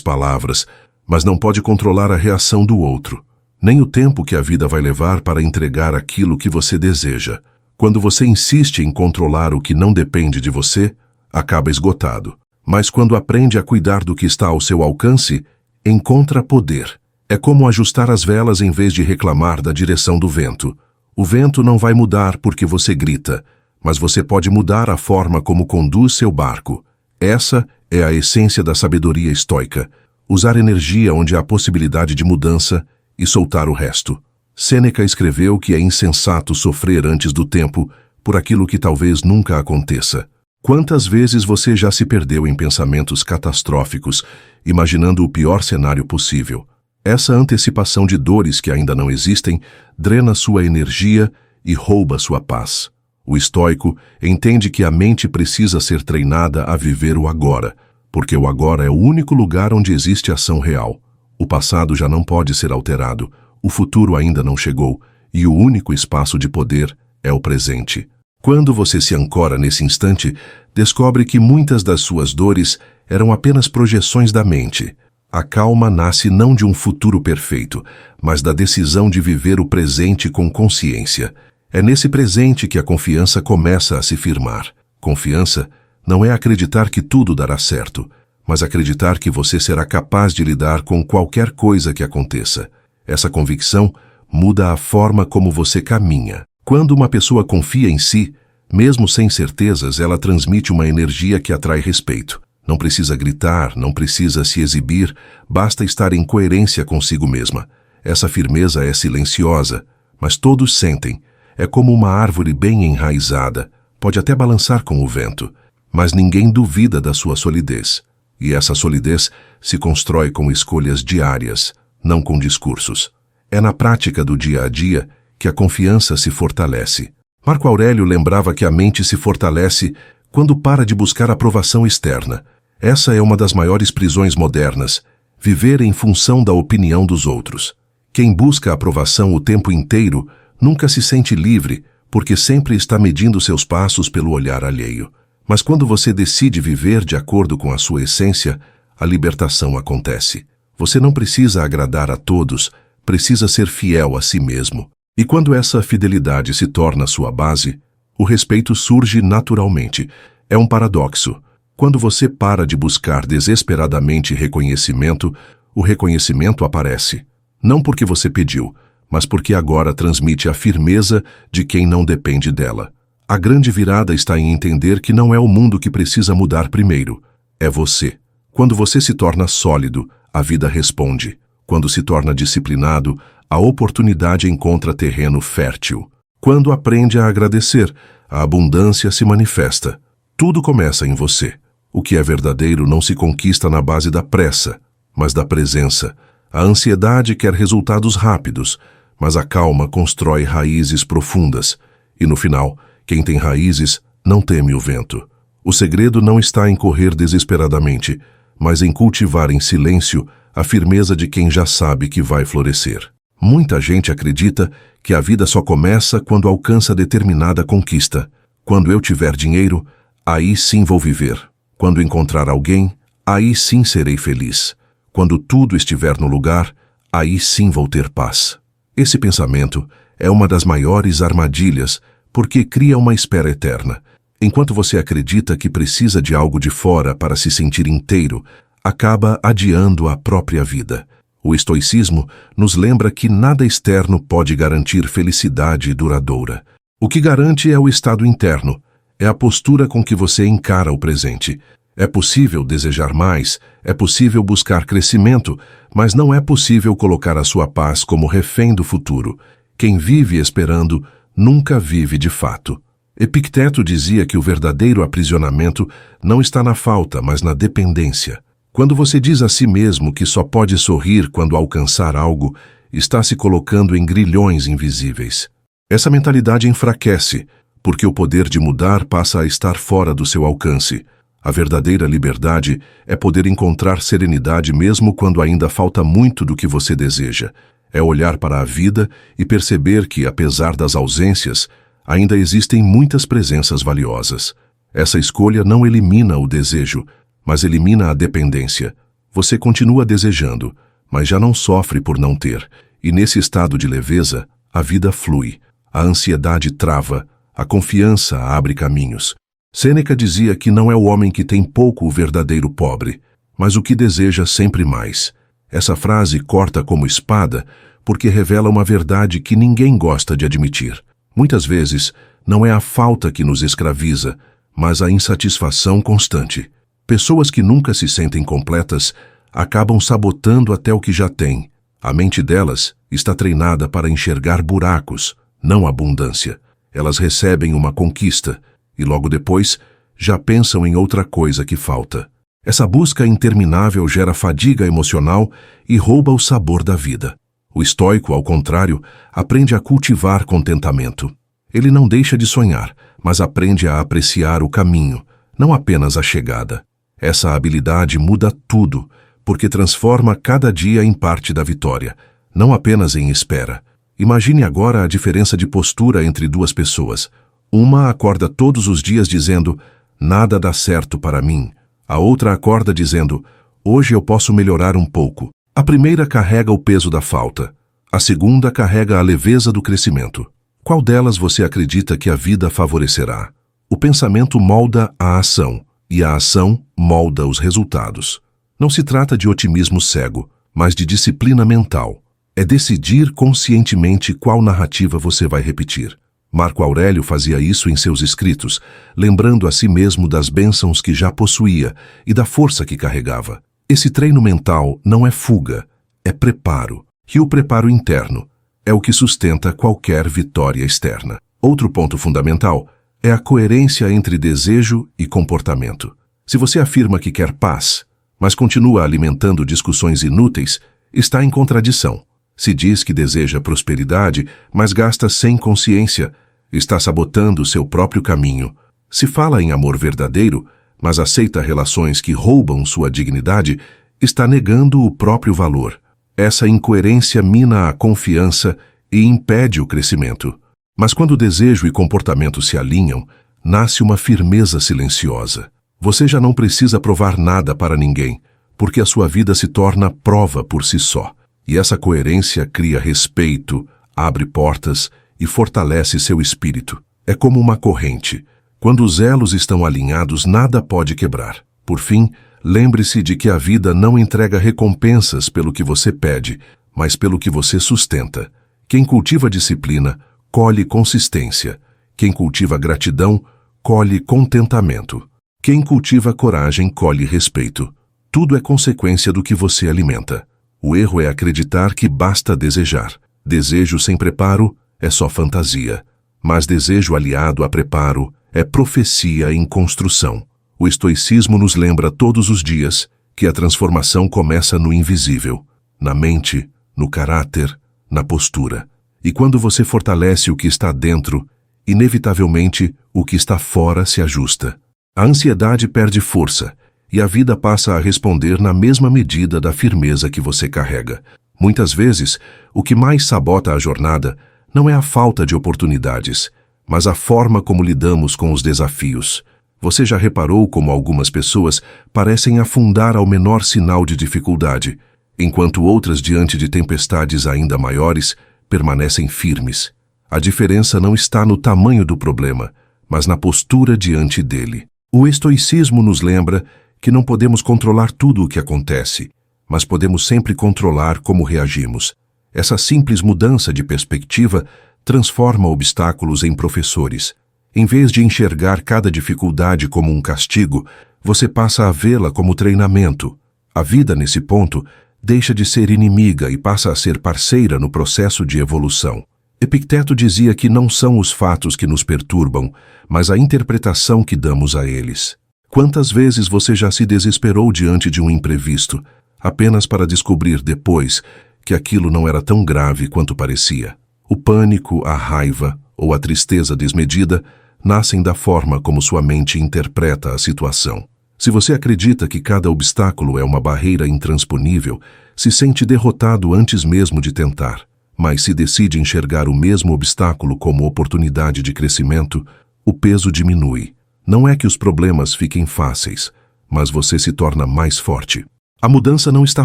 palavras, mas não pode controlar a reação do outro, nem o tempo que a vida vai levar para entregar aquilo que você deseja. Quando você insiste em controlar o que não depende de você, acaba esgotado. Mas quando aprende a cuidar do que está ao seu alcance, encontra poder. É como ajustar as velas em vez de reclamar da direção do vento. O vento não vai mudar porque você grita, mas você pode mudar a forma como conduz seu barco. Essa é a essência da sabedoria estoica. Usar energia onde há possibilidade de mudança e soltar o resto. Sêneca escreveu que é insensato sofrer antes do tempo por aquilo que talvez nunca aconteça. Quantas vezes você já se perdeu em pensamentos catastróficos, imaginando o pior cenário possível? Essa antecipação de dores que ainda não existem drena sua energia e rouba sua paz. O estoico entende que a mente precisa ser treinada a viver o agora, porque o agora é o único lugar onde existe ação real. O passado já não pode ser alterado, o futuro ainda não chegou, e o único espaço de poder é o presente. Quando você se ancora nesse instante, descobre que muitas das suas dores eram apenas projeções da mente. A calma nasce não de um futuro perfeito, mas da decisão de viver o presente com consciência. É nesse presente que a confiança começa a se firmar. Confiança não é acreditar que tudo dará certo, mas acreditar que você será capaz de lidar com qualquer coisa que aconteça. Essa convicção muda a forma como você caminha. Quando uma pessoa confia em si, mesmo sem certezas, ela transmite uma energia que atrai respeito. Não precisa gritar, não precisa se exibir, basta estar em coerência consigo mesma. Essa firmeza é silenciosa, mas todos sentem. É como uma árvore bem enraizada, pode até balançar com o vento, mas ninguém duvida da sua solidez. E essa solidez se constrói com escolhas diárias, não com discursos. É na prática do dia a dia que a confiança se fortalece. Marco Aurélio lembrava que a mente se fortalece quando para de buscar aprovação externa. Essa é uma das maiores prisões modernas, viver em função da opinião dos outros. Quem busca aprovação o tempo inteiro nunca se sente livre, porque sempre está medindo seus passos pelo olhar alheio. Mas quando você decide viver de acordo com a sua essência, a libertação acontece. Você não precisa agradar a todos, precisa ser fiel a si mesmo. E quando essa fidelidade se torna sua base, o respeito surge naturalmente. É um paradoxo. Quando você para de buscar desesperadamente reconhecimento, o reconhecimento aparece. Não porque você pediu, mas porque agora transmite a firmeza de quem não depende dela. A grande virada está em entender que não é o mundo que precisa mudar primeiro, é você. Quando você se torna sólido, a vida responde. Quando se torna disciplinado, a oportunidade encontra terreno fértil. Quando aprende a agradecer, a abundância se manifesta. Tudo começa em você. O que é verdadeiro não se conquista na base da pressa, mas da presença. A ansiedade quer resultados rápidos, mas a calma constrói raízes profundas. E no final, quem tem raízes não teme o vento. O segredo não está em correr desesperadamente, mas em cultivar em silêncio a firmeza de quem já sabe que vai florescer. Muita gente acredita que a vida só começa quando alcança determinada conquista. Quando eu tiver dinheiro, aí sim vou viver. Quando encontrar alguém, aí sim serei feliz. Quando tudo estiver no lugar, aí sim vou ter paz. Esse pensamento é uma das maiores armadilhas, porque cria uma espera eterna. Enquanto você acredita que precisa de algo de fora para se sentir inteiro, acaba adiando a própria vida. O estoicismo nos lembra que nada externo pode garantir felicidade duradoura. O que garante é o estado interno, é a postura com que você encara o presente. É possível desejar mais, é possível buscar crescimento, mas não é possível colocar a sua paz como refém do futuro. Quem vive esperando nunca vive de fato. Epicteto dizia que o verdadeiro aprisionamento não está na falta, mas na dependência. Quando você diz a si mesmo que só pode sorrir quando alcançar algo, está se colocando em grilhões invisíveis. Essa mentalidade enfraquece, porque o poder de mudar passa a estar fora do seu alcance. A verdadeira liberdade é poder encontrar serenidade mesmo quando ainda falta muito do que você deseja. É olhar para a vida e perceber que, apesar das ausências, ainda existem muitas presenças valiosas. Essa escolha não elimina o desejo, mas elimina a dependência. Você continua desejando, mas já não sofre por não ter. E nesse estado de leveza, a vida flui, a ansiedade trava, a confiança abre caminhos. Sêneca dizia que não é o homem que tem pouco o verdadeiro pobre, mas o que deseja sempre mais. Essa frase corta como espada porque revela uma verdade que ninguém gosta de admitir. Muitas vezes, não é a falta que nos escraviza, mas a insatisfação constante. Pessoas que nunca se sentem completas acabam sabotando até o que já têm. A mente delas está treinada para enxergar buracos, não abundância. Elas recebem uma conquista e logo depois já pensam em outra coisa que falta. Essa busca interminável gera fadiga emocional e rouba o sabor da vida. O estoico, ao contrário, aprende a cultivar contentamento. Ele não deixa de sonhar, mas aprende a apreciar o caminho, não apenas a chegada. Essa habilidade muda tudo, porque transforma cada dia em parte da vitória, não apenas em espera. Imagine agora a diferença de postura entre duas pessoas. Uma acorda todos os dias dizendo, nada dá certo para mim. A outra acorda dizendo, hoje eu posso melhorar um pouco. A primeira carrega o peso da falta. A segunda carrega a leveza do crescimento. Qual delas você acredita que a vida favorecerá? O pensamento molda a ação, e a ação molda os resultados. Não se trata de otimismo cego, mas de disciplina mental. É decidir conscientemente qual narrativa você vai repetir. Marco Aurélio fazia isso em seus escritos, lembrando a si mesmo das bênçãos que já possuía e da força que carregava. Esse treino mental não é fuga, é preparo. E o preparo interno é o que sustenta qualquer vitória externa. Outro ponto fundamental é a coerência entre desejo e comportamento. Se você afirma que quer paz, mas continua alimentando discussões inúteis, está em contradição. Se diz que deseja prosperidade, mas gasta sem consciência, está sabotando seu próprio caminho. Se fala em amor verdadeiro, mas aceita relações que roubam sua dignidade, está negando o próprio valor. Essa incoerência mina a confiança e impede o crescimento. Mas quando desejo e comportamento se alinham, nasce uma firmeza silenciosa. Você já não precisa provar nada para ninguém, porque a sua vida se torna prova por si só. E essa coerência cria respeito, abre portas e fortalece seu espírito. É como uma corrente. Quando os elos estão alinhados, nada pode quebrar. Por fim, lembre-se de que a vida não entrega recompensas pelo que você pede, mas pelo que você sustenta. Quem cultiva disciplina, colhe consistência. Quem cultiva gratidão, colhe contentamento. Quem cultiva coragem, colhe respeito. Tudo é consequência do que você alimenta. O erro é acreditar que basta desejar. Desejo sem preparo é só fantasia. Mas desejo aliado a preparo é profecia em construção. O estoicismo nos lembra todos os dias que a transformação começa no invisível, na mente, no caráter, na postura. E quando você fortalece o que está dentro, inevitavelmente o que está fora se ajusta. A ansiedade perde força e a vida passa a responder na mesma medida da firmeza que você carrega. Muitas vezes, o que mais sabota a jornada não é a falta de oportunidades, mas a forma como lidamos com os desafios. Você já reparou como algumas pessoas parecem afundar ao menor sinal de dificuldade, enquanto outras, diante de tempestades ainda maiores, permanecem firmes? A diferença não está no tamanho do problema, mas na postura diante dele. O estoicismo nos lembra que não podemos controlar tudo o que acontece, mas podemos sempre controlar como reagimos. Essa simples mudança de perspectiva transforma obstáculos em professores. Em vez de enxergar cada dificuldade como um castigo, você passa a vê-la como treinamento. A vida, nesse ponto, deixa de ser inimiga e passa a ser parceira no processo de evolução. Epicteto dizia que não são os fatos que nos perturbam, mas a interpretação que damos a eles. Quantas vezes você já se desesperou diante de um imprevisto, apenas para descobrir depois que aquilo não era tão grave quanto parecia? O pânico, a raiva ou a tristeza desmedida nascem da forma como sua mente interpreta a situação. Se você acredita que cada obstáculo é uma barreira intransponível, se sente derrotado antes mesmo de tentar. Mas se decide enxergar o mesmo obstáculo como oportunidade de crescimento, o peso diminui. Não é que os problemas fiquem fáceis, mas você se torna mais forte. A mudança não está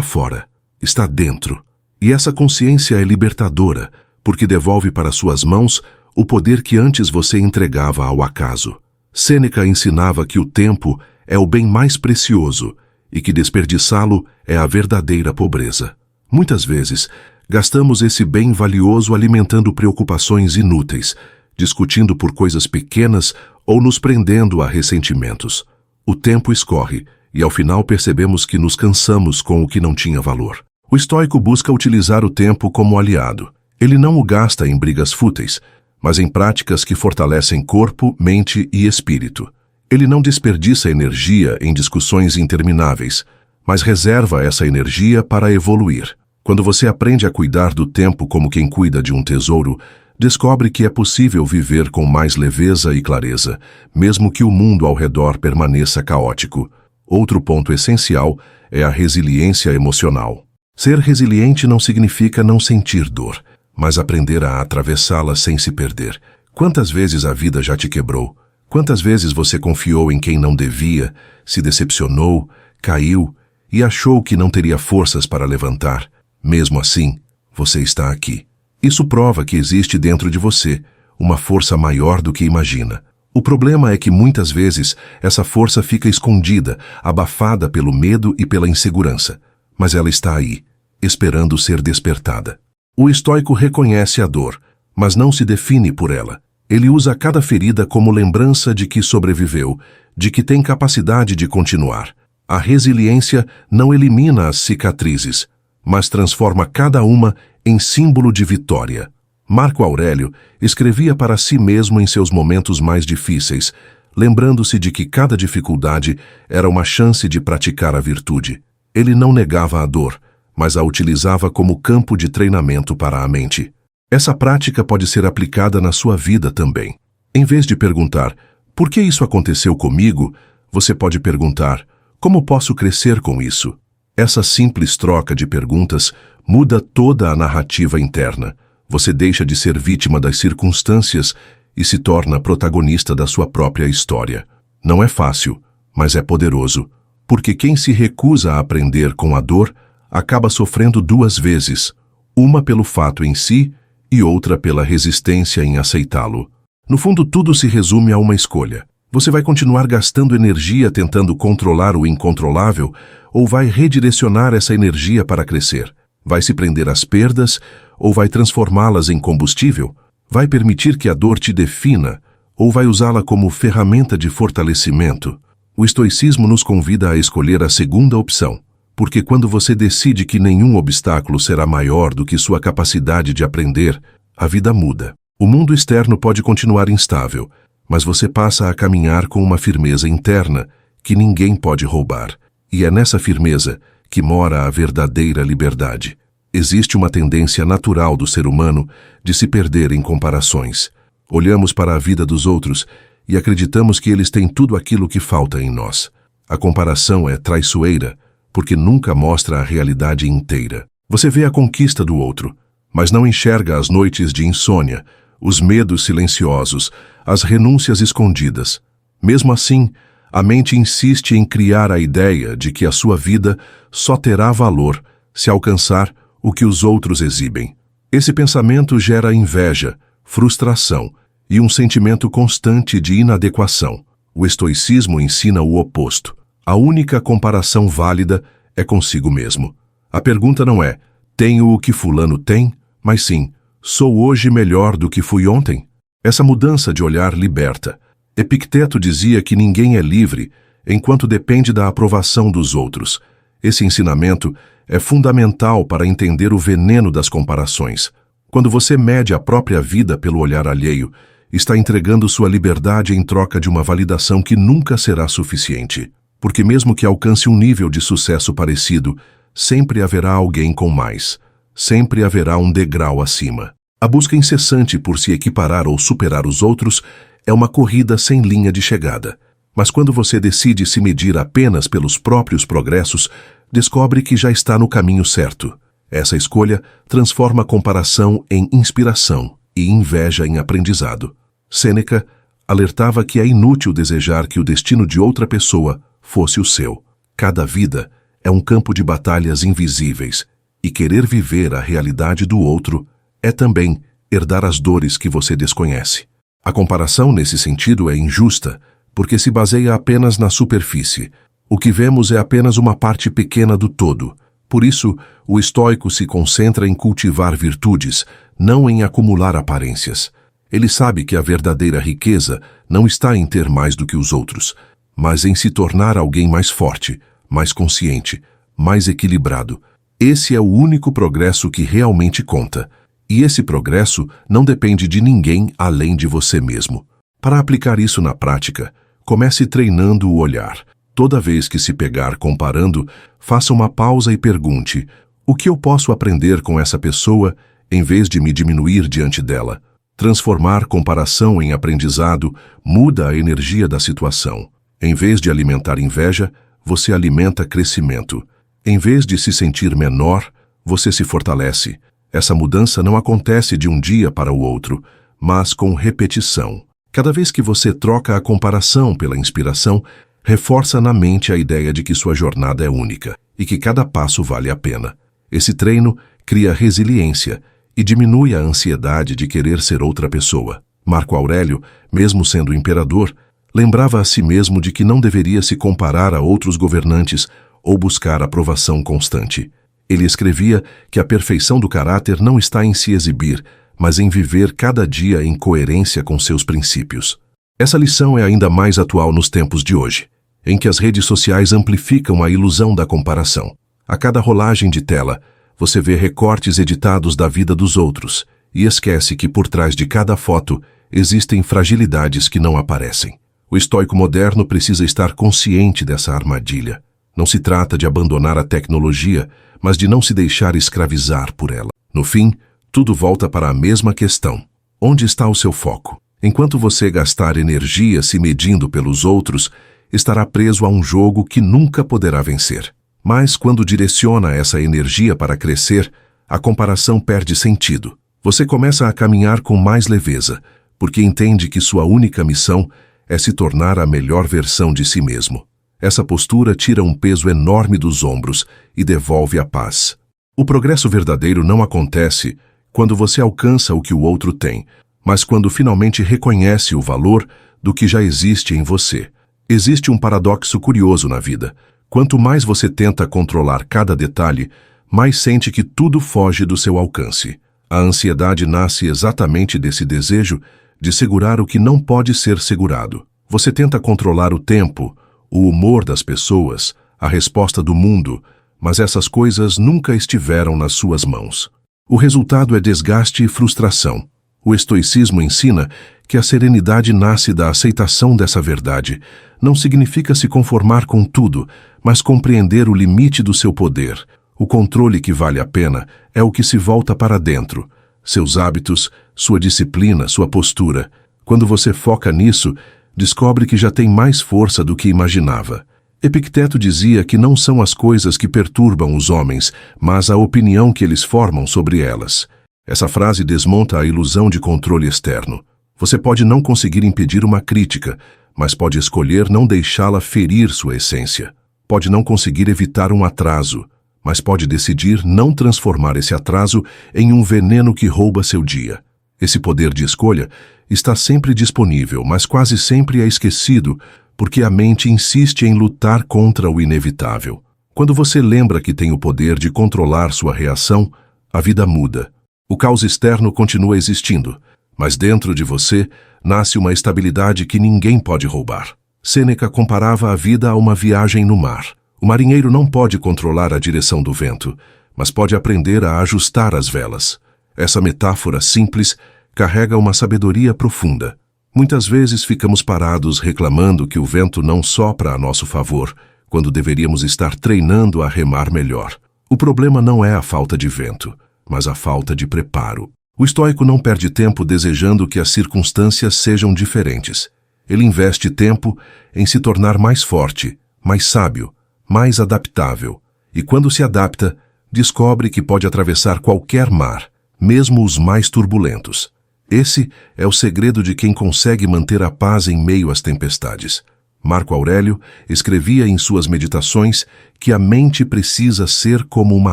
fora, está dentro. E essa consciência é libertadora, porque devolve para suas mãos o poder que antes você entregava ao acaso. Sêneca ensinava que o tempo é o bem mais precioso e que desperdiçá-lo é a verdadeira pobreza. Muitas vezes, gastamos esse bem valioso alimentando preocupações inúteis, discutindo por coisas pequenas ou nos prendendo a ressentimentos. O tempo escorre e ao final percebemos que nos cansamos com o que não tinha valor. O estoico busca utilizar o tempo como aliado. Ele não o gasta em brigas fúteis, mas em práticas que fortalecem corpo, mente e espírito. Ele não desperdiça energia em discussões intermináveis, mas reserva essa energia para evoluir. Quando você aprende a cuidar do tempo como quem cuida de um tesouro, descobre que é possível viver com mais leveza e clareza, mesmo que o mundo ao redor permaneça caótico. Outro ponto essencial é a resiliência emocional. Ser resiliente não significa não sentir dor, mas aprender a atravessá-la sem se perder. Quantas vezes a vida já te quebrou? Quantas vezes você confiou em quem não devia, se decepcionou, caiu e achou que não teria forças para levantar? Mesmo assim, você está aqui. Isso prova que existe dentro de você uma força maior do que imagina. O problema é que muitas vezes essa força fica escondida, abafada pelo medo e pela insegurança. Mas ela está aí, esperando ser despertada. O estoico reconhece a dor, mas não se define por ela. Ele usa cada ferida como lembrança de que sobreviveu, de que tem capacidade de continuar. A resiliência não elimina as cicatrizes, mas transforma cada uma em símbolo de vitória. Marco Aurélio escrevia para si mesmo em seus momentos mais difíceis, lembrando-se de que cada dificuldade era uma chance de praticar a virtude. Ele não negava a dor, mas a utilizava como campo de treinamento para a mente. Essa prática pode ser aplicada na sua vida também. Em vez de perguntar, por que isso aconteceu comigo, você pode perguntar, como posso crescer com isso? Essa simples troca de perguntas muda toda a narrativa interna. Você deixa de ser vítima das circunstâncias e se torna protagonista da sua própria história. Não é fácil, mas é poderoso, porque quem se recusa a aprender com a dor acaba sofrendo duas vezes, uma pelo fato em si e outra pela resistência em aceitá-lo. No fundo, tudo se resume a uma escolha. Você vai continuar gastando energia tentando controlar o incontrolável ou vai redirecionar essa energia para crescer? Vai se prender às perdas ou vai transformá-las em combustível? Vai permitir que a dor te defina ou vai usá-la como ferramenta de fortalecimento? O estoicismo nos convida a escolher a segunda opção, porque quando você decide que nenhum obstáculo será maior do que sua capacidade de aprender, a vida muda. O mundo externo pode continuar instável, mas você passa a caminhar com uma firmeza interna que ninguém pode roubar. E é nessa firmeza que mora a verdadeira liberdade. Existe uma tendência natural do ser humano de se perder em comparações. Olhamos para a vida dos outros e acreditamos que eles têm tudo aquilo que falta em nós. A comparação é traiçoeira, porque nunca mostra a realidade inteira. Você vê a conquista do outro, mas não enxerga as noites de insônia, os medos silenciosos, as renúncias escondidas. Mesmo assim, a mente insiste em criar a ideia de que a sua vida só terá valor se alcançar o que os outros exibem. Esse pensamento gera inveja, frustração e um sentimento constante de inadequação. O estoicismo ensina o oposto. A única comparação válida é consigo mesmo. A pergunta não é, tenho o que fulano tem? Mas sim, sou hoje melhor do que fui ontem? Essa mudança de olhar liberta. Epicteto dizia que ninguém é livre enquanto depende da aprovação dos outros. Esse ensinamento é fundamental para entender o veneno das comparações. Quando você mede a própria vida pelo olhar alheio, está entregando sua liberdade em troca de uma validação que nunca será suficiente. Porque mesmo que alcance um nível de sucesso parecido, sempre haverá alguém com mais. Sempre haverá um degrau acima. A busca incessante por se equiparar ou superar os outros é uma corrida sem linha de chegada. Mas quando você decide se medir apenas pelos próprios progressos, descobre que já está no caminho certo. Essa escolha transforma a comparação em inspiração e inveja em aprendizado. Sêneca alertava que é inútil desejar que o destino de outra pessoa fosse o seu. Cada vida é um campo de batalhas invisíveis, e querer viver a realidade do outro é também herdar as dores que você desconhece. A comparação, nesse sentido, é injusta, porque se baseia apenas na superfície. O que vemos é apenas uma parte pequena do todo. Por isso, o estoico se concentra em cultivar virtudes, não em acumular aparências. Ele sabe que a verdadeira riqueza não está em ter mais do que os outros, mas em se tornar alguém mais forte, mais consciente, mais equilibrado. Esse é o único progresso que realmente conta. E esse progresso não depende de ninguém além de você mesmo. Para aplicar isso na prática, comece treinando o olhar. Toda vez que se pegar comparando, faça uma pausa e pergunte: o que eu posso aprender com essa pessoa em vez de me diminuir diante dela? Transformar comparação em aprendizado muda a energia da situação. Em vez de alimentar inveja, você alimenta crescimento. Em vez de se sentir menor, você se fortalece. Essa mudança não acontece de um dia para o outro, mas com repetição. Cada vez que você troca a comparação pela inspiração, reforça na mente a ideia de que sua jornada é única e que cada passo vale a pena. Esse treino cria resiliência e diminui a ansiedade de querer ser outra pessoa. Marco Aurélio, mesmo sendo imperador, lembrava a si mesmo de que não deveria se comparar a outros governantes ou buscar aprovação constante. Ele escrevia que a perfeição do caráter não está em se exibir, mas em viver cada dia em coerência com seus princípios. Essa lição é ainda mais atual nos tempos de hoje, em que as redes sociais amplificam a ilusão da comparação. A cada rolagem de tela, você vê recortes editados da vida dos outros e esquece que por trás de cada foto existem fragilidades que não aparecem. O estoico moderno precisa estar consciente dessa armadilha. Não se trata de abandonar a tecnologia, mas de não se deixar escravizar por ela. No fim, tudo volta para a mesma questão. Onde está o seu foco? Enquanto você gastar energia se medindo pelos outros, estará preso a um jogo que nunca poderá vencer. Mas quando direciona essa energia para crescer, a comparação perde sentido. Você começa a caminhar com mais leveza, porque entende que sua única missão é se tornar a melhor versão de si mesmo. Essa postura tira um peso enorme dos ombros e devolve a paz. O progresso verdadeiro não acontece quando você alcança o que o outro tem, mas quando finalmente reconhece o valor do que já existe em você. Existe um paradoxo curioso na vida. Quanto mais você tenta controlar cada detalhe, mais sente que tudo foge do seu alcance. A ansiedade nasce exatamente desse desejo de segurar o que não pode ser segurado. Você tenta controlar o tempo, o humor das pessoas, a resposta do mundo, mas essas coisas nunca estiveram nas suas mãos. O resultado é desgaste e frustração. O estoicismo ensina que a serenidade nasce da aceitação dessa verdade. Não significa se conformar com tudo, mas compreender o limite do seu poder. O controle que vale a pena é o que se volta para dentro. Seus hábitos, sua disciplina, sua postura. Quando você foca nisso, descobre que já tem mais força do que imaginava. Epicteto dizia que não são as coisas que perturbam os homens, mas a opinião que eles formam sobre elas. Essa frase desmonta a ilusão de controle externo. Você pode não conseguir impedir uma crítica, mas pode escolher não deixá-la ferir sua essência. Pode não conseguir evitar um atraso, mas pode decidir não transformar esse atraso em um veneno que rouba seu dia. Esse poder de escolha está sempre disponível, mas quase sempre é esquecido, porque a mente insiste em lutar contra o inevitável. Quando você lembra que tem o poder de controlar sua reação, a vida muda. O caos externo continua existindo, mas dentro de você nasce uma estabilidade que ninguém pode roubar. Sêneca comparava a vida a uma viagem no mar. O marinheiro não pode controlar a direção do vento, mas pode aprender a ajustar as velas. Essa metáfora simples carrega uma sabedoria profunda. Muitas vezes ficamos parados reclamando que o vento não sopra a nosso favor, quando deveríamos estar treinando a remar melhor. O problema não é a falta de vento, mas a falta de preparo. O estoico não perde tempo desejando que as circunstâncias sejam diferentes. Ele investe tempo em se tornar mais forte, mais sábio, mais adaptável. E quando se adapta, descobre que pode atravessar qualquer mar, mesmo os mais turbulentos. Esse é o segredo de quem consegue manter a paz em meio às tempestades. Marco Aurélio escrevia em suas meditações que a mente precisa ser como uma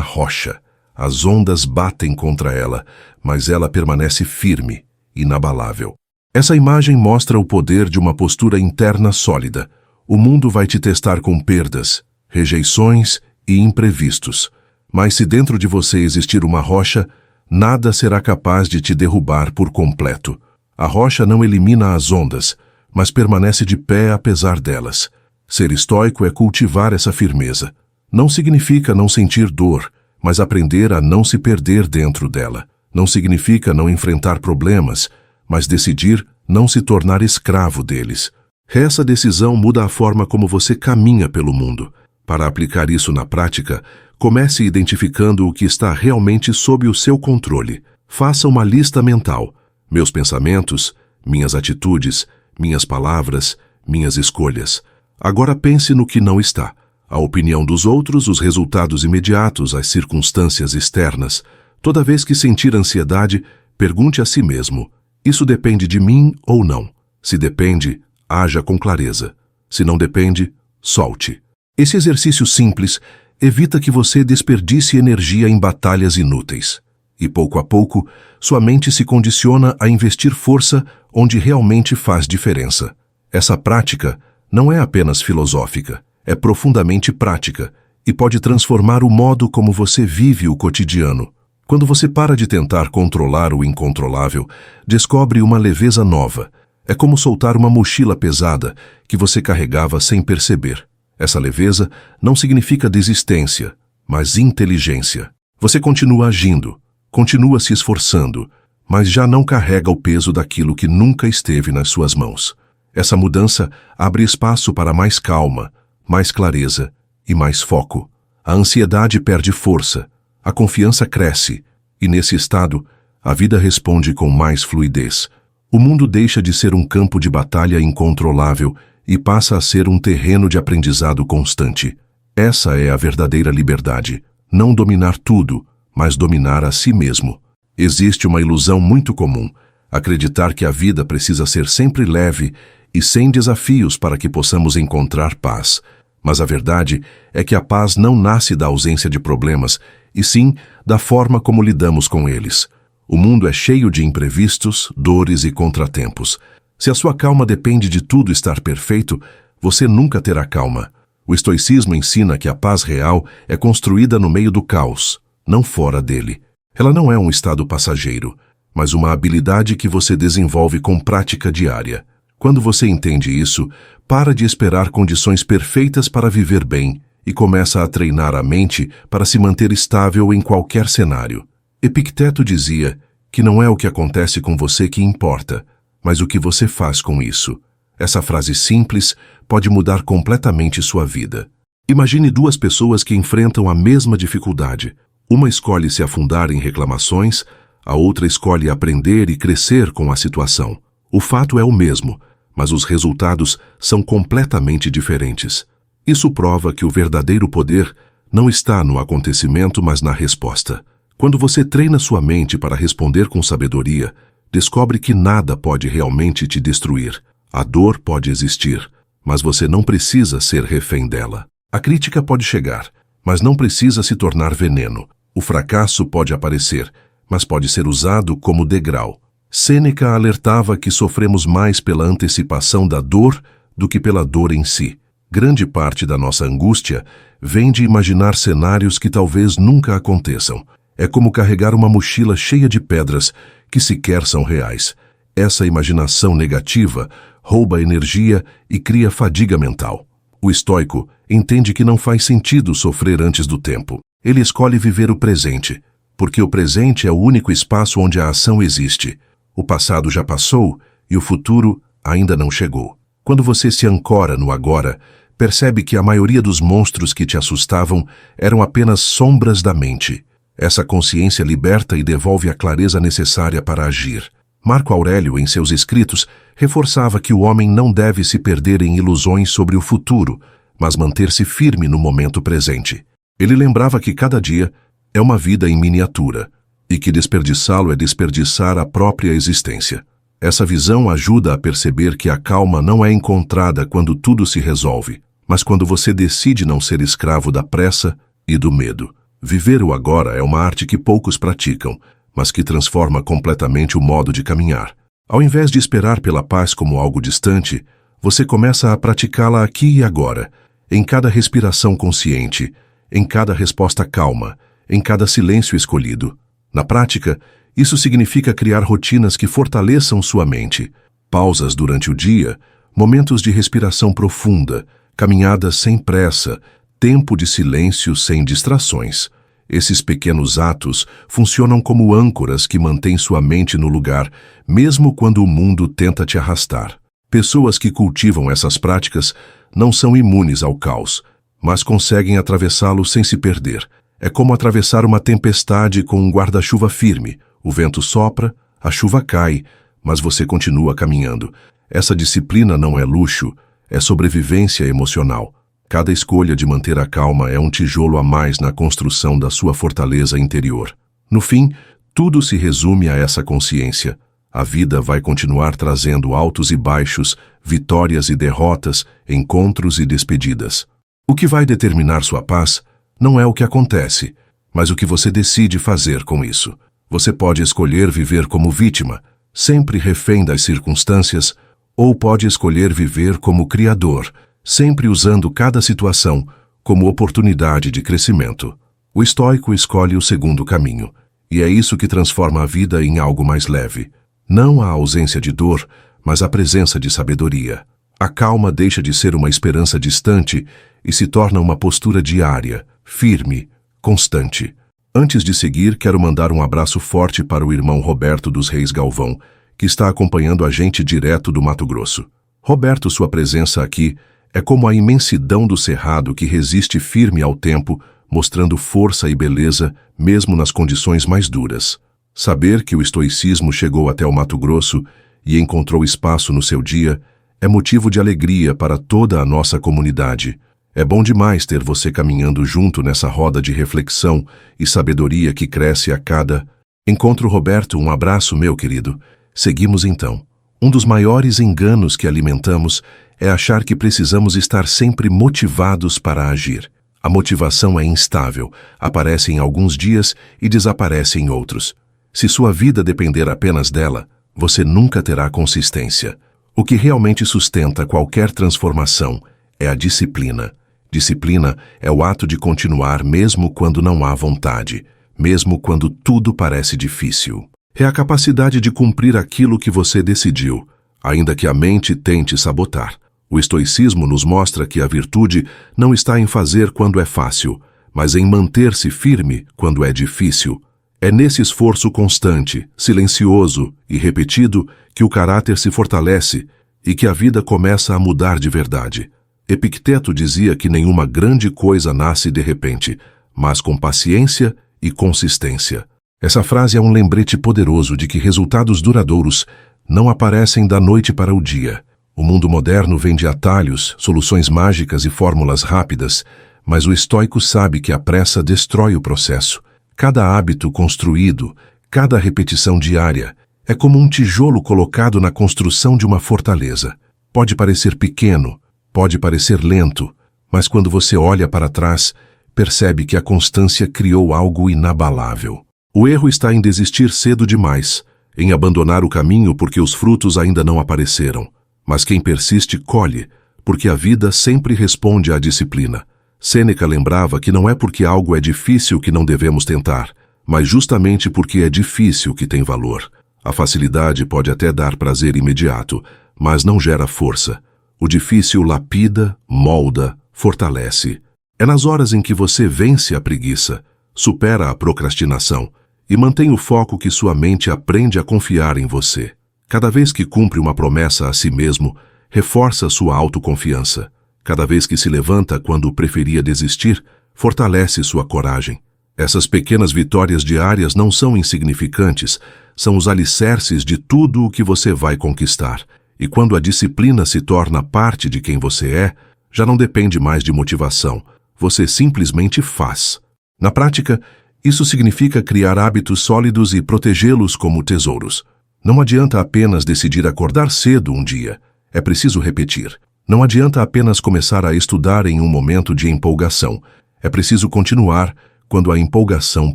rocha. As ondas batem contra ela, mas ela permanece firme, inabalável. Essa imagem mostra o poder de uma postura interna sólida. O mundo vai te testar com perdas, rejeições e imprevistos. Mas se dentro de você existir uma rocha, nada será capaz de te derrubar por completo. A rocha não elimina as ondas, mas permanece de pé apesar delas. Ser estoico é cultivar essa firmeza. Não significa não sentir dor, mas aprender a não se perder dentro dela. Não significa não enfrentar problemas, mas decidir não se tornar escravo deles. Essa decisão muda a forma como você caminha pelo mundo. Para aplicar isso na prática, comece identificando o que está realmente sob o seu controle. Faça uma lista mental. Meus pensamentos, minhas atitudes, minhas palavras, minhas escolhas. Agora pense no que não está. A opinião dos outros, os resultados imediatos, as circunstâncias externas. Toda vez que sentir ansiedade, pergunte a si mesmo: isso depende de mim ou não? Se depende, haja com clareza. Se não depende, solte. Esse exercício simples evita que você desperdice energia em batalhas inúteis. E pouco a pouco, sua mente se condiciona a investir força onde realmente faz diferença. Essa prática não é apenas filosófica, é profundamente prática e pode transformar o modo como você vive o cotidiano. Quando você para de tentar controlar o incontrolável, descobre uma leveza nova. É como soltar uma mochila pesada que você carregava sem perceber. Essa leveza não significa desistência, mas inteligência. Você continua agindo, continua se esforçando, mas já não carrega o peso daquilo que nunca esteve nas suas mãos. Essa mudança abre espaço para mais calma, mais clareza e mais foco. A ansiedade perde força, a confiança cresce, e nesse estado, a vida responde com mais fluidez. O mundo deixa de ser um campo de batalha incontrolável e passa a ser um terreno de aprendizado constante. Essa é a verdadeira liberdade. Não dominar tudo, mas dominar a si mesmo. Existe uma ilusão muito comum: acreditar que a vida precisa ser sempre leve e sem desafios para que possamos encontrar paz. Mas a verdade é que a paz não nasce da ausência de problemas, e sim da forma como lidamos com eles. O mundo é cheio de imprevistos, dores e contratempos. Se a sua calma depende de tudo estar perfeito, você nunca terá calma. O estoicismo ensina que a paz real é construída no meio do caos, não fora dele. Ela não é um estado passageiro, mas uma habilidade que você desenvolve com prática diária. Quando você entende isso, para de esperar condições perfeitas para viver bem e começa a treinar a mente para se manter estável em qualquer cenário. Epicteto dizia que não é o que acontece com você que importa, mas o que você faz com isso. Essa frase simples pode mudar completamente sua vida. Imagine duas pessoas que enfrentam a mesma dificuldade. Uma escolhe se afundar em reclamações, a outra escolhe aprender e crescer com a situação. O fato é o mesmo, mas os resultados são completamente diferentes. Isso prova que o verdadeiro poder não está no acontecimento, mas na resposta. Quando você treina sua mente para responder com sabedoria, descobre que nada pode realmente te destruir. A dor pode existir, mas você não precisa ser refém dela. A crítica pode chegar, mas não precisa se tornar veneno. O fracasso pode aparecer, mas pode ser usado como degrau. Sêneca alertava que sofremos mais pela antecipação da dor do que pela dor em si. Grande parte da nossa angústia vem de imaginar cenários que talvez nunca aconteçam. É como carregar uma mochila cheia de pedras que sequer são reais. Essa imaginação negativa rouba energia e cria fadiga mental. O estoico entende que não faz sentido sofrer antes do tempo. Ele escolhe viver o presente, porque o presente é o único espaço onde a ação existe. O passado já passou e o futuro ainda não chegou. Quando você se ancora no agora, percebe que a maioria dos monstros que te assustavam eram apenas sombras da mente. Essa consciência liberta e devolve a clareza necessária para agir. Marco Aurélio, em seus escritos, reforçava que o homem não deve se perder em ilusões sobre o futuro, mas manter-se firme no momento presente. Ele lembrava que cada dia é uma vida em miniatura, e que desperdiçá-lo é desperdiçar a própria existência. Essa visão ajuda a perceber que a calma não é encontrada quando tudo se resolve, mas quando você decide não ser escravo da pressa e do medo. Viver o agora é uma arte que poucos praticam, mas que transforma completamente o modo de caminhar. Ao invés de esperar pela paz como algo distante, você começa a praticá-la aqui e agora, em cada respiração consciente, em cada resposta calma, em cada silêncio escolhido. Na prática, isso significa criar rotinas que fortaleçam sua mente, pausas durante o dia, momentos de respiração profunda, caminhadas sem pressa, tempo de silêncio sem distrações. Esses pequenos atos funcionam como âncoras que mantêm sua mente no lugar, mesmo quando o mundo tenta te arrastar. Pessoas que cultivam essas práticas não são imunes ao caos, mas conseguem atravessá-lo sem se perder. É como atravessar uma tempestade com um guarda-chuva firme. O vento sopra, a chuva cai, mas você continua caminhando. Essa disciplina não é luxo, é sobrevivência emocional. Cada escolha de manter a calma é um tijolo a mais na construção da sua fortaleza interior. No fim, tudo se resume a essa consciência. A vida vai continuar trazendo altos e baixos, vitórias e derrotas, encontros e despedidas. O que vai determinar sua paz não é o que acontece, mas o que você decide fazer com isso. Você pode escolher viver como vítima, sempre refém das circunstâncias, ou pode escolher viver como criador, sempre usando cada situação como oportunidade de crescimento. O estoico escolhe o segundo caminho, e é isso que transforma a vida em algo mais leve. Não a ausência de dor, mas a presença de sabedoria. A calma deixa de ser uma esperança distante e se torna uma postura diária, firme, constante. Antes de seguir, quero mandar um abraço forte para o irmão Roberto dos Reis Galvão, que está acompanhando a gente direto do Mato Grosso. Roberto, sua presença aqui é como a imensidão do cerrado que resiste firme ao tempo, mostrando força e beleza mesmo nas condições mais duras. Saber que o estoicismo chegou até o Mato Grosso e encontrou espaço no seu dia é motivo de alegria para toda a nossa comunidade. É bom demais ter você caminhando junto nessa roda de reflexão e sabedoria que cresce a cada encontro. Roberto, um abraço, meu querido. Seguimos então. Um dos maiores enganos que alimentamos é achar que precisamos estar sempre motivados para agir. A motivação é instável, aparece em alguns dias e desaparece em outros. Se sua vida depender apenas dela, você nunca terá consistência. O que realmente sustenta qualquer transformação é a disciplina. Disciplina é o ato de continuar mesmo quando não há vontade, mesmo quando tudo parece difícil. É a capacidade de cumprir aquilo que você decidiu, ainda que a mente tente sabotar. O estoicismo nos mostra que a virtude não está em fazer quando é fácil, mas em manter-se firme quando é difícil. É nesse esforço constante, silencioso e repetido que o caráter se fortalece e que a vida começa a mudar de verdade. Epicteto dizia que nenhuma grande coisa nasce de repente, mas com paciência e consistência. Essa frase é um lembrete poderoso de que resultados duradouros não aparecem da noite para o dia. O mundo moderno vende atalhos, soluções mágicas e fórmulas rápidas, mas o estoico sabe que a pressa destrói o processo. Cada hábito construído, cada repetição diária, é como um tijolo colocado na construção de uma fortaleza. Pode parecer pequeno, pode parecer lento, mas quando você olha para trás, percebe que a constância criou algo inabalável. O erro está em desistir cedo demais, em abandonar o caminho porque os frutos ainda não apareceram. Mas quem persiste colhe, porque a vida sempre responde à disciplina. Sêneca lembrava que não é porque algo é difícil que não devemos tentar, mas justamente porque é difícil que tem valor. A facilidade pode até dar prazer imediato, mas não gera força. O difícil lapida, molda, fortalece. É nas horas em que você vence a preguiça, supera a procrastinação e mantém o foco que sua mente aprende a confiar em você. Cada vez que cumpre uma promessa a si mesmo, reforça sua autoconfiança. Cada vez que se levanta quando preferia desistir, fortalece sua coragem. Essas pequenas vitórias diárias não são insignificantes, são os alicerces de tudo o que você vai conquistar. E quando a disciplina se torna parte de quem você é, já não depende mais de motivação. Você simplesmente faz. Na prática, Isso significa criar hábitos sólidos e protegê-los como tesouros. Não adianta apenas decidir acordar cedo um dia. É preciso repetir. Não adianta apenas começar a estudar em um momento de empolgação. É preciso continuar quando a empolgação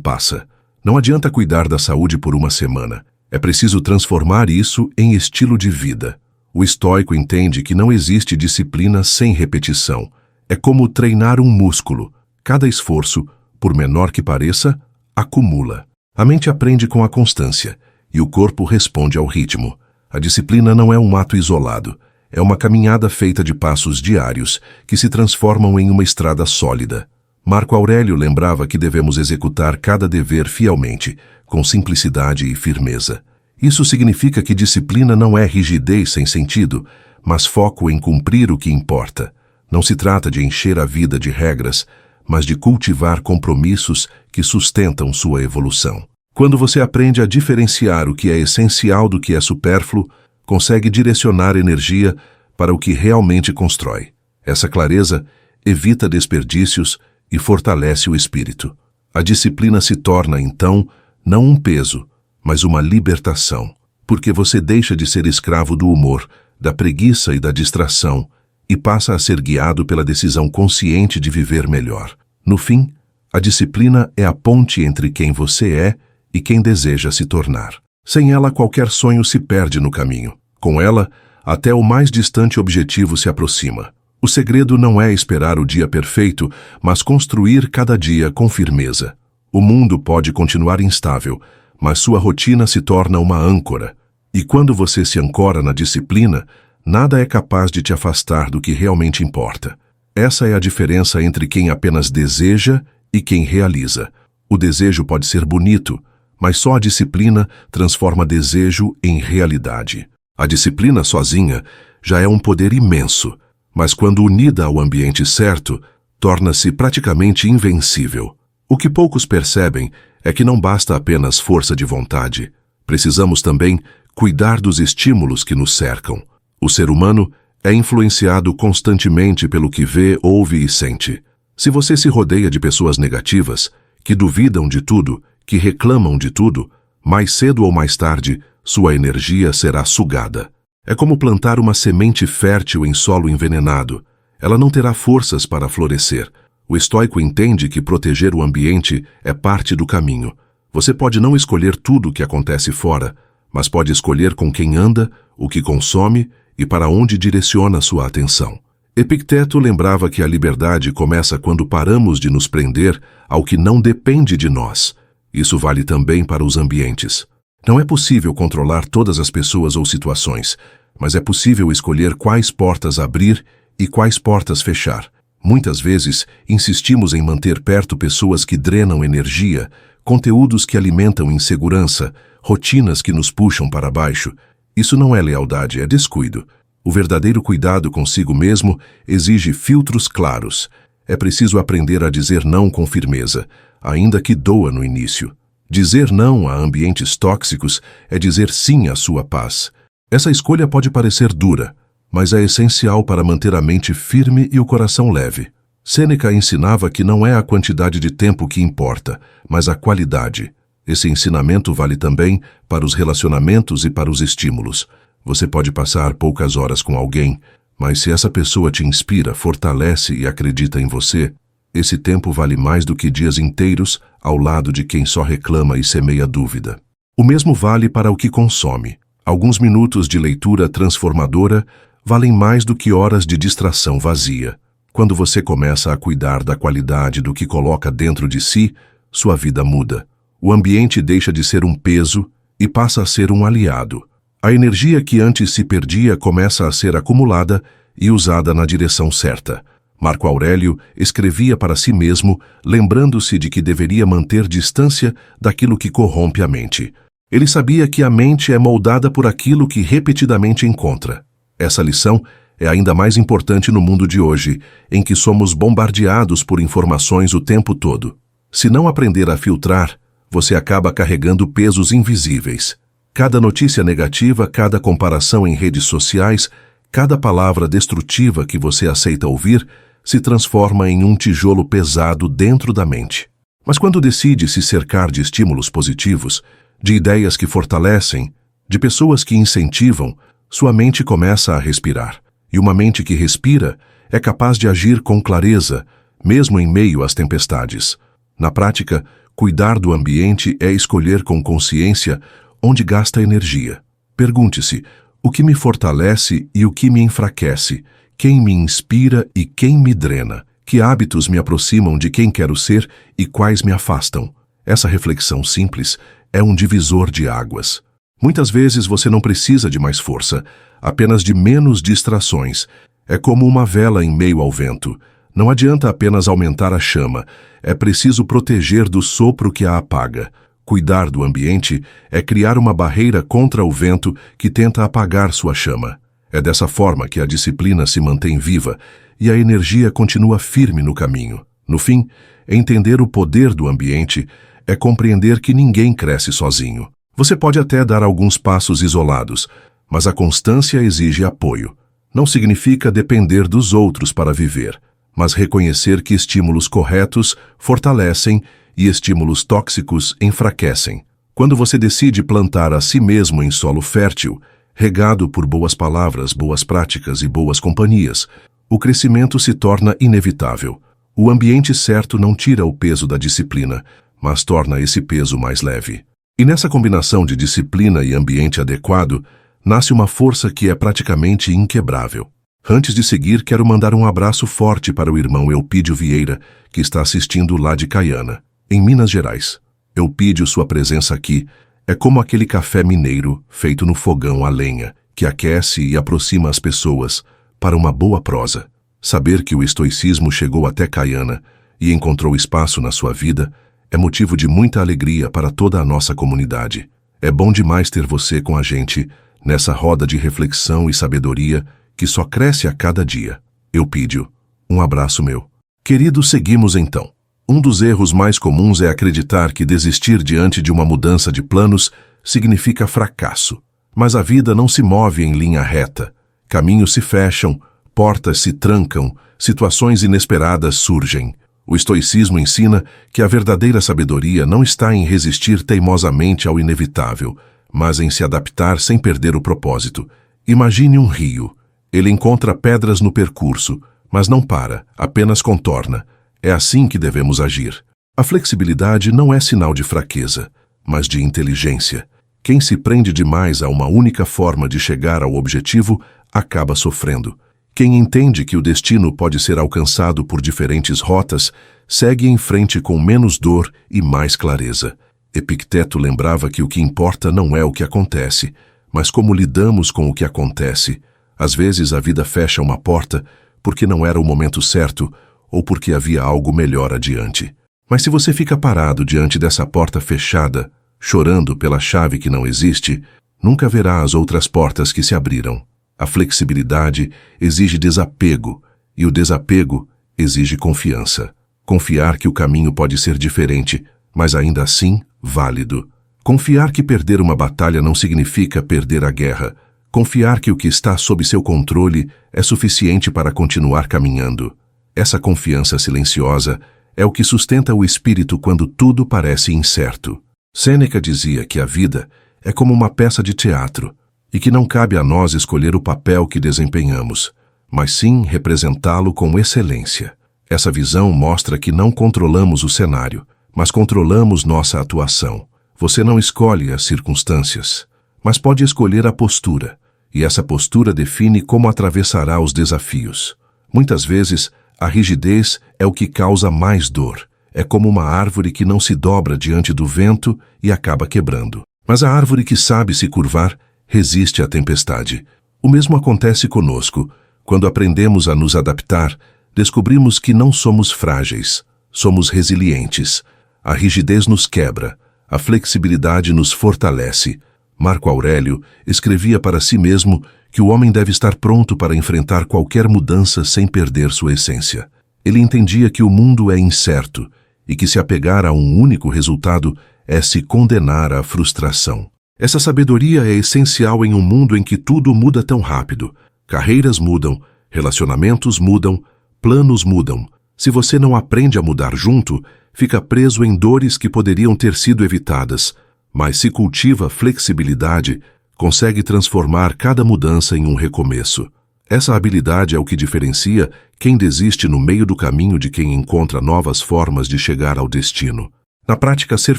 passa. Não adianta cuidar da saúde por uma semana. É preciso transformar isso em estilo de vida. O estoico entende que não existe disciplina sem repetição. É como treinar um músculo. Cada esforço, por menor que pareça, acumula. A mente aprende com a constância e o corpo responde ao ritmo. A disciplina não é um ato isolado. É uma caminhada feita de passos diários que se transformam em uma estrada sólida. Marco Aurélio lembrava que devemos executar cada dever fielmente, com simplicidade e firmeza. Isso significa que disciplina não é rigidez sem sentido, mas foco em cumprir o que importa. Não se trata de encher a vida de regras, mas de cultivar compromissos que sustentam sua evolução. Quando você aprende a diferenciar o que é essencial do que é supérfluo, consegue direcionar energia para o que realmente constrói. Essa clareza evita desperdícios e fortalece o espírito. A disciplina se torna, então, não um peso, mas uma libertação, porque você deixa de ser escravo do humor, da preguiça e da distração, e passa a ser guiado pela decisão consciente de viver melhor. No fim, a disciplina é a ponte entre quem você é e quem deseja se tornar. Sem ela, qualquer sonho se perde no caminho. Com ela, até o mais distante objetivo se aproxima. O segredo não é esperar o dia perfeito, mas construir cada dia com firmeza. O mundo pode continuar instável, mas sua rotina se torna uma âncora. E quando você se ancora na disciplina, nada é capaz de te afastar do que realmente importa. Essa é a diferença entre quem apenas deseja e quem realiza. O desejo pode ser bonito, mas só a disciplina transforma desejo em realidade. A disciplina sozinha já é um poder imenso, mas quando unida ao ambiente certo, torna-se praticamente invencível. O que poucos percebem é que não basta apenas força de vontade. Precisamos também cuidar dos estímulos que nos cercam. O ser humano é influenciado constantemente pelo que vê, ouve e sente. Se você se rodeia de pessoas negativas, que duvidam de tudo, que reclamam de tudo, mais cedo ou mais tarde, sua energia será sugada. É como plantar uma semente fértil em solo envenenado. Ela não terá forças para florescer. O estoico entende que proteger o ambiente é parte do caminho. Você pode não escolher tudo o que acontece fora, mas pode escolher com quem anda, o que consome e para onde direciona sua atenção. Epicteto lembrava que a liberdade começa quando paramos de nos prender ao que não depende de nós. Isso vale também para os ambientes. Não é possível controlar todas as pessoas ou situações, mas é possível escolher quais portas abrir e quais portas fechar. Muitas vezes, insistimos em manter perto pessoas que drenam energia, conteúdos que alimentam insegurança, rotinas que nos puxam para baixo. Isso não é lealdade, é descuido. O verdadeiro cuidado consigo mesmo exige filtros claros. É preciso aprender a dizer não com firmeza, ainda que doa no início. Dizer não a ambientes tóxicos é dizer sim à sua paz. Essa escolha pode parecer dura, mas é essencial para manter a mente firme e o coração leve. Sêneca ensinava que não é a quantidade de tempo que importa, mas a qualidade. Esse ensinamento vale também para os relacionamentos e para os estímulos. Você pode passar poucas horas com alguém, mas se essa pessoa te inspira, fortalece e acredita em você, esse tempo vale mais do que dias inteiros ao lado de quem só reclama e semeia dúvida. O mesmo vale para o que consome. Alguns minutos de leitura transformadora valem mais do que horas de distração vazia. Quando você começa a cuidar da qualidade do que coloca dentro de si, sua vida muda. O ambiente deixa de ser um peso e passa a ser um aliado. A energia que antes se perdia começa a ser acumulada e usada na direção certa. Marco Aurélio escrevia para si mesmo, lembrando-se de que deveria manter distância daquilo que corrompe a mente. Ele sabia que a mente é moldada por aquilo que repetidamente encontra. Essa lição é ainda mais importante no mundo de hoje, em que somos bombardeados por informações o tempo todo. Se não aprender a filtrar, você acaba carregando pesos invisíveis. Cada notícia negativa, cada comparação em redes sociais, cada palavra destrutiva que você aceita ouvir, se transforma em um tijolo pesado dentro da mente. Mas quando decide se cercar de estímulos positivos, de ideias que fortalecem, de pessoas que incentivam, sua mente começa a respirar. E uma mente que respira é capaz de agir com clareza, mesmo em meio às tempestades. Na prática, cuidar do ambiente é escolher com consciência onde gasta energia. Pergunte-se: o que me fortalece e o que me enfraquece? Quem me inspira e quem me drena? Que hábitos me aproximam de quem quero ser e quais me afastam? Essa reflexão simples é um divisor de águas. Muitas vezes você não precisa de mais força, apenas de menos distrações. É como uma vela em meio ao vento. Não adianta apenas aumentar a chama, é preciso proteger do sopro que a apaga. Cuidar do ambiente é criar uma barreira contra o vento que tenta apagar sua chama. É dessa forma que a disciplina se mantém viva e a energia continua firme no caminho. No fim, entender o poder do ambiente é compreender que ninguém cresce sozinho. Você pode até dar alguns passos isolados, mas a constância exige apoio. Não significa depender dos outros para viver, mas reconhecer que estímulos corretos fortalecem e estímulos tóxicos enfraquecem. Quando você decide plantar a si mesmo em solo fértil, regado por boas palavras, boas práticas e boas companhias, o crescimento se torna inevitável. O ambiente certo não tira o peso da disciplina, mas torna esse peso mais leve. E nessa combinação de disciplina e ambiente adequado, nasce uma força que é praticamente inquebrável. Antes de seguir, quero mandar um abraço forte para o irmão Eupídio Vieira, que está assistindo lá de Caiana, em Minas Gerais. Eupídio, sua presença aqui é como aquele café mineiro feito no fogão a lenha, que aquece e aproxima as pessoas para uma boa prosa. Saber que o estoicismo chegou até Caiana e encontrou espaço na sua vida é motivo de muita alegria para toda a nossa comunidade. É bom demais ter você com a gente nessa roda de reflexão e sabedoria que só cresce a cada dia. Eupídio, um abraço meu. Querido, seguimos então. Um dos erros mais comuns é acreditar que desistir diante de uma mudança de planos significa fracasso. Mas a vida não se move em linha reta. Caminhos se fecham, portas se trancam, situações inesperadas surgem. O estoicismo ensina que a verdadeira sabedoria não está em resistir teimosamente ao inevitável, mas em se adaptar sem perder o propósito. Imagine um rio. Ele encontra pedras no percurso, mas não para, apenas contorna. É assim que devemos agir. A flexibilidade não é sinal de fraqueza, mas de inteligência. Quem se prende demais a uma única forma de chegar ao objetivo acaba sofrendo. Quem entende que o destino pode ser alcançado por diferentes rotas, segue em frente com menos dor e mais clareza. Epicteto lembrava que o que importa não é o que acontece, mas como lidamos com o que acontece. Às vezes a vida fecha uma porta porque não era o momento certo ou porque havia algo melhor adiante. Mas se você fica parado diante dessa porta fechada, chorando pela chave que não existe, nunca verá as outras portas que se abriram. A flexibilidade exige desapego, e o desapego exige confiança. Confiar que o caminho pode ser diferente, mas ainda assim válido. Confiar que perder uma batalha não significa perder a guerra. Confiar que o que está sob seu controle é suficiente para continuar caminhando. Essa confiança silenciosa é o que sustenta o espírito quando tudo parece incerto. Sêneca dizia que a vida é como uma peça de teatro e que não cabe a nós escolher o papel que desempenhamos, mas sim representá-lo com excelência. Essa visão mostra que não controlamos o cenário, mas controlamos nossa atuação. Você não escolhe as circunstâncias, mas pode escolher a postura, e essa postura define como atravessará os desafios. Muitas vezes, a rigidez é o que causa mais dor. É como uma árvore que não se dobra diante do vento e acaba quebrando. Mas a árvore que sabe se curvar resiste à tempestade. O mesmo acontece conosco. Quando aprendemos a nos adaptar, descobrimos que não somos frágeis, somos resilientes. A rigidez nos quebra, a flexibilidade nos fortalece. Marco Aurélio escrevia para si mesmo que o homem deve estar pronto para enfrentar qualquer mudança sem perder sua essência. Ele entendia que o mundo é incerto e que se apegar a um único resultado é se condenar à frustração. Essa sabedoria é essencial em um mundo em que tudo muda tão rápido. Carreiras mudam, relacionamentos mudam, planos mudam. Se você não aprende a mudar junto, fica preso em dores que poderiam ter sido evitadas, mas se cultiva flexibilidade, consegue transformar cada mudança em um recomeço. Essa habilidade é o que diferencia quem desiste no meio do caminho de quem encontra novas formas de chegar ao destino. Na prática, ser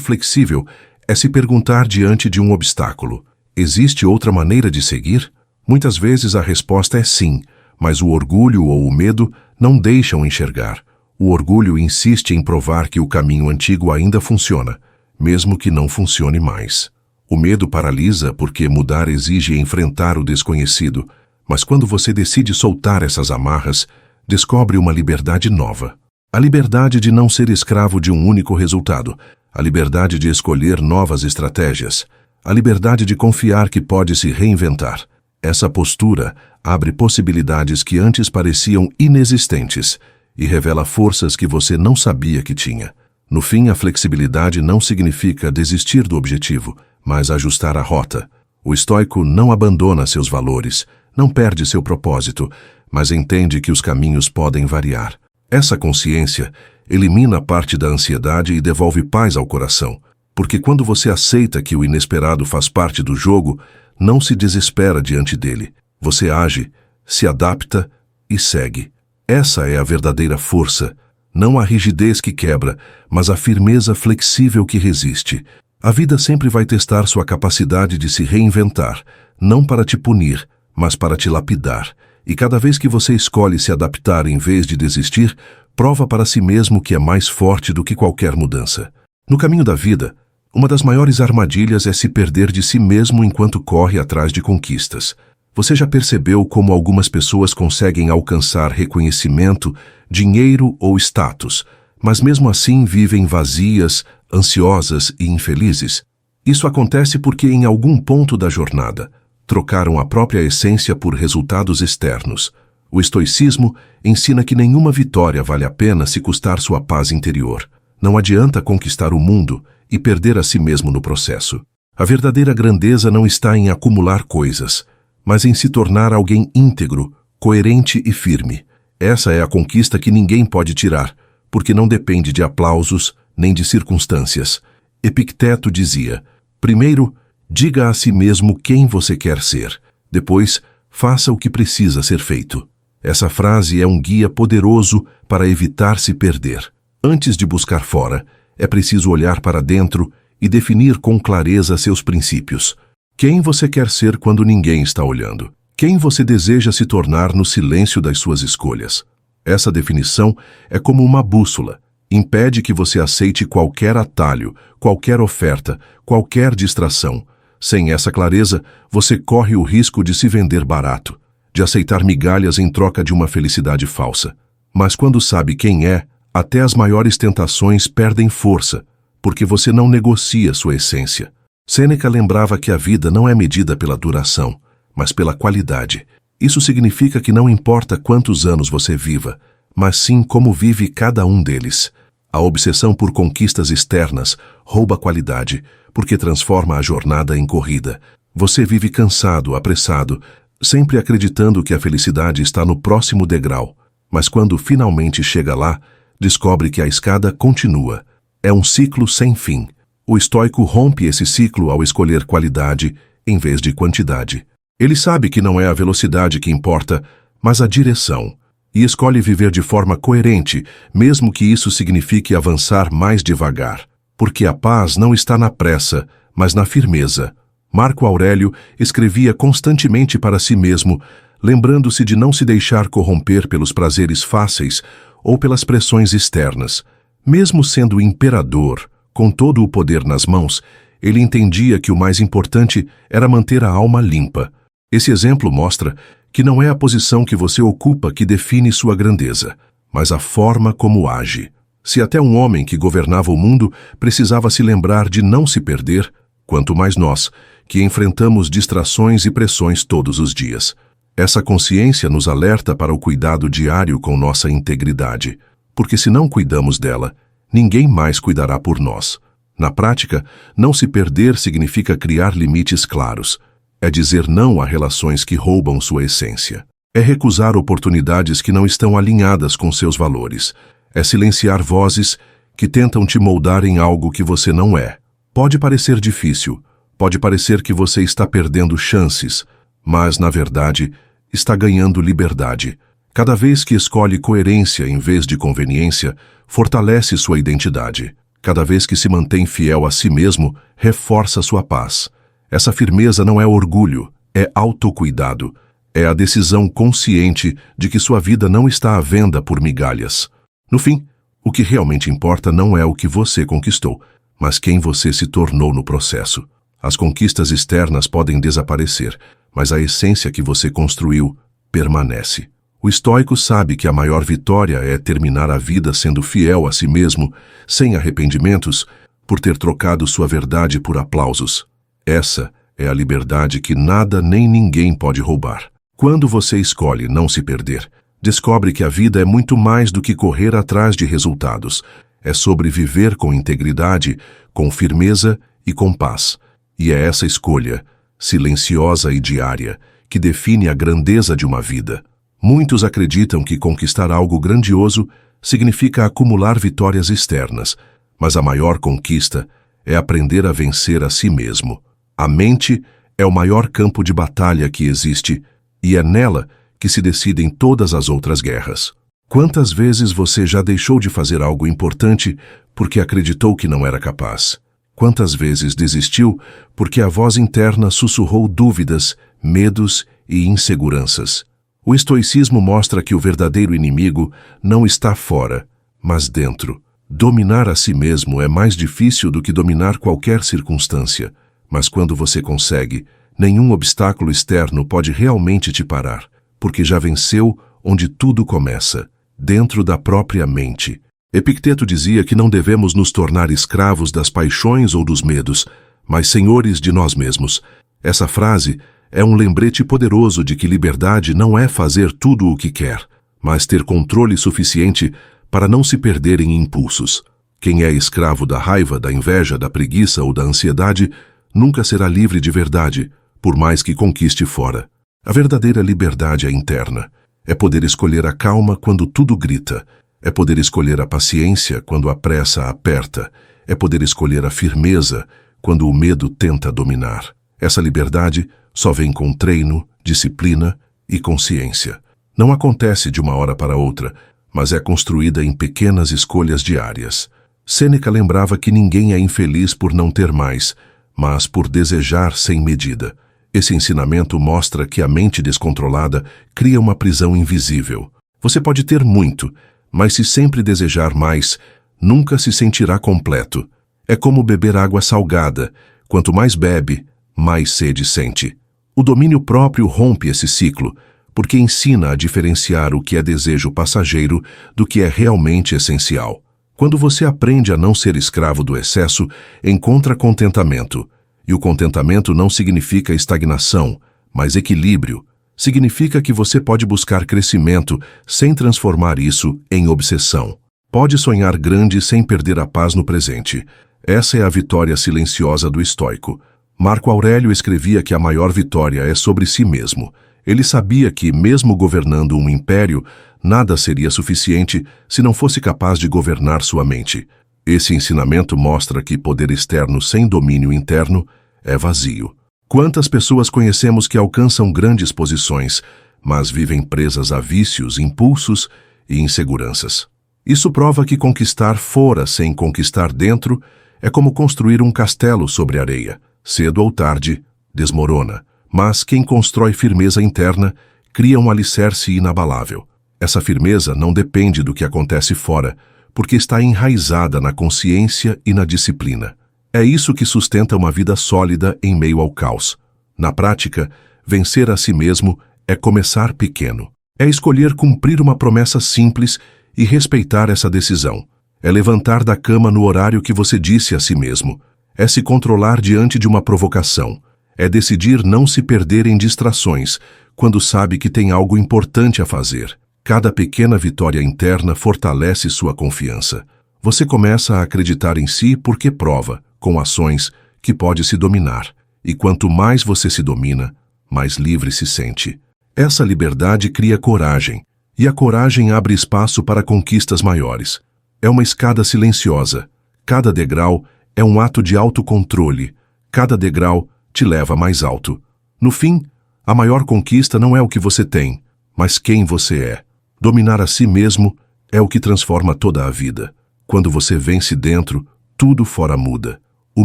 flexível é se perguntar diante de um obstáculo: existe outra maneira de seguir? Muitas vezes a resposta é sim, mas o orgulho ou o medo não deixam enxergar. O orgulho insiste em provar que o caminho antigo ainda funciona, mesmo que não funcione mais. O medo paralisa porque mudar exige enfrentar o desconhecido, mas quando você decide soltar essas amarras, descobre uma liberdade nova. A liberdade de não ser escravo de um único resultado, a liberdade de escolher novas estratégias, a liberdade de confiar que pode se reinventar. Essa postura abre possibilidades que antes pareciam inexistentes e revela forças que você não sabia que tinha. No fim, a flexibilidade não significa desistir do objetivo, mas ajustar a rota. O estoico não abandona seus valores, não perde seu propósito, mas entende que os caminhos podem variar. Essa consciência elimina parte da ansiedade e devolve paz ao coração, porque quando você aceita que o inesperado faz parte do jogo, não se desespera diante dele. Você age, se adapta e segue. Essa é a verdadeira força, não a rigidez que quebra, mas a firmeza flexível que resiste. A vida sempre vai testar sua capacidade de se reinventar, não para te punir, mas para te lapidar. E cada vez que você escolhe se adaptar em vez de desistir, prova para si mesmo que é mais forte do que qualquer mudança. No caminho da vida, uma das maiores armadilhas é se perder de si mesmo enquanto corre atrás de conquistas. Você já percebeu como algumas pessoas conseguem alcançar reconhecimento, dinheiro ou status, mas mesmo assim vivem vazias, ansiosas e infelizes? Isso acontece porque em algum ponto da jornada, trocaram a própria essência por resultados externos. O estoicismo ensina que nenhuma vitória vale a pena se custar sua paz interior. Não adianta conquistar o mundo e perder a si mesmo no processo. A verdadeira grandeza não está em acumular coisas, mas em se tornar alguém íntegro, coerente e firme. Essa é a conquista que ninguém pode tirar, porque não depende de aplausos nem de circunstâncias. Epicteto dizia: primeiro, diga a si mesmo quem você quer ser. Depois, faça o que precisa ser feito. Essa frase é um guia poderoso para evitar se perder. Antes de buscar fora, é preciso olhar para dentro e definir com clareza seus princípios. Quem você quer ser quando ninguém está olhando? Quem você deseja se tornar no silêncio das suas escolhas? Essa definição é como uma bússola. Impede que você aceite qualquer atalho, qualquer oferta, qualquer distração. Sem essa clareza, você corre o risco de se vender barato, de aceitar migalhas em troca de uma felicidade falsa. Mas quando sabe quem é, até as maiores tentações perdem força, porque você não negocia sua essência. Sêneca lembrava que a vida não é medida pela duração, mas pela qualidade. Isso significa que não importa quantos anos você viva, mas sim como vive cada um deles. A obsessão por conquistas externas rouba a qualidade, porque transforma a jornada em corrida. Você vive cansado, apressado, sempre acreditando que a felicidade está no próximo degrau. Mas quando finalmente chega lá, descobre que a escada continua. É um ciclo sem fim. O estoico rompe esse ciclo ao escolher qualidade em vez de quantidade. Ele sabe que não é a velocidade que importa, mas a direção. E escolhe viver de forma coerente, mesmo que isso signifique avançar mais devagar. Porque a paz não está na pressa, mas na firmeza. Marco Aurélio escrevia constantemente para si mesmo, lembrando-se de não se deixar corromper pelos prazeres fáceis ou pelas pressões externas. Mesmo sendo imperador, com todo o poder nas mãos, ele entendia que o mais importante era manter a alma limpa. Esse exemplo mostra que não é a posição que você ocupa que define sua grandeza, mas a forma como age. Se até um homem que governava o mundo precisava se lembrar de não se perder, quanto mais nós, que enfrentamos distrações e pressões todos os dias. Essa consciência nos alerta para o cuidado diário com nossa integridade, porque se não cuidamos dela, ninguém mais cuidará por nós. Na prática, não se perder significa criar limites claros. É dizer não a relações que roubam sua essência. É recusar oportunidades que não estão alinhadas com seus valores. É silenciar vozes que tentam te moldar em algo que você não é. Pode parecer difícil, pode parecer que você está perdendo chances, mas, na verdade, está ganhando liberdade. Cada vez que escolhe coerência em vez de conveniência, fortalece sua identidade. Cada vez que se mantém fiel a si mesmo, reforça sua paz. Essa firmeza não é orgulho, é autocuidado. É a decisão consciente de que sua vida não está à venda por migalhas. No fim, o que realmente importa não é o que você conquistou, mas quem você se tornou no processo. As conquistas externas podem desaparecer, mas a essência que você construiu permanece. O estoico sabe que a maior vitória é terminar a vida sendo fiel a si mesmo, sem arrependimentos, por ter trocado sua verdade por aplausos. Essa é a liberdade que nada nem ninguém pode roubar. Quando você escolhe não se perder, descobre que a vida é muito mais do que correr atrás de resultados. É sobre viver com integridade, com firmeza e com paz. E é essa escolha, silenciosa e diária, que define a grandeza de uma vida. Muitos acreditam que conquistar algo grandioso significa acumular vitórias externas, mas a maior conquista é aprender a vencer a si mesmo. A mente é o maior campo de batalha que existe, e é nela que se decidem todas as outras guerras. Quantas vezes você já deixou de fazer algo importante porque acreditou que não era capaz? Quantas vezes desistiu porque a voz interna sussurrou dúvidas, medos e inseguranças? O estoicismo mostra que o verdadeiro inimigo não está fora, mas dentro. Dominar a si mesmo é mais difícil do que dominar qualquer circunstância, mas quando você consegue, nenhum obstáculo externo pode realmente te parar, porque já venceu onde tudo começa, dentro da própria mente. Epicteto dizia que não devemos nos tornar escravos das paixões ou dos medos, mas senhores de nós mesmos. Essa frase é um lembrete poderoso de que liberdade não é fazer tudo o que quer, mas ter controle suficiente para não se perder em impulsos. Quem é escravo da raiva, da inveja, da preguiça ou da ansiedade nunca será livre de verdade, por mais que conquiste fora. A verdadeira liberdade é interna. É poder escolher a calma quando tudo grita. É poder escolher a paciência quando a pressa aperta. É poder escolher a firmeza quando o medo tenta dominar. Essa liberdade só vem com treino, disciplina e consciência. Não acontece de uma hora para outra, mas é construída em pequenas escolhas diárias. Sêneca lembrava que ninguém é infeliz por não ter mais, mas por desejar sem medida. Esse ensinamento mostra que a mente descontrolada cria uma prisão invisível. Você pode ter muito, mas se sempre desejar mais, nunca se sentirá completo. É como beber água salgada. Quanto mais bebe, mais sede sente. O domínio próprio rompe esse ciclo, porque ensina a diferenciar o que é desejo passageiro do que é realmente essencial. Quando você aprende a não ser escravo do excesso, encontra contentamento. E o contentamento não significa estagnação, mas equilíbrio. Significa que você pode buscar crescimento sem transformar isso em obsessão. Pode sonhar grande sem perder a paz no presente. Essa é a vitória silenciosa do estoico. Marco Aurélio escrevia que a maior vitória é sobre si mesmo. Ele sabia que, mesmo governando um império, nada seria suficiente se não fosse capaz de governar sua mente. Esse ensinamento mostra que poder externo sem domínio interno é vazio. Quantas pessoas conhecemos que alcançam grandes posições, mas vivem presas a vícios, impulsos e inseguranças? Isso prova que conquistar fora sem conquistar dentro é como construir um castelo sobre areia. Cedo ou tarde, desmorona. Mas quem constrói firmeza interna cria um alicerce inabalável. Essa firmeza não depende do que acontece fora, porque está enraizada na consciência e na disciplina. É isso que sustenta uma vida sólida em meio ao caos. Na prática, vencer a si mesmo é começar pequeno. É escolher cumprir uma promessa simples e respeitar essa decisão. É levantar da cama no horário que você disse a si mesmo. É se controlar diante de uma provocação. É decidir não se perder em distrações, quando sabe que tem algo importante a fazer. Cada pequena vitória interna fortalece sua confiança. Você começa a acreditar em si porque prova, com ações, que pode se dominar. E quanto mais você se domina, mais livre se sente. Essa liberdade cria coragem, e a coragem abre espaço para conquistas maiores. é uma escada silenciosa. Cada degrau é um ato de autocontrole. Cada degrau te leva mais alto. No fim, a maior conquista não é o que você tem, mas quem você é. Dominar a si mesmo é o que transforma toda a vida. Quando você vence dentro, tudo fora muda. O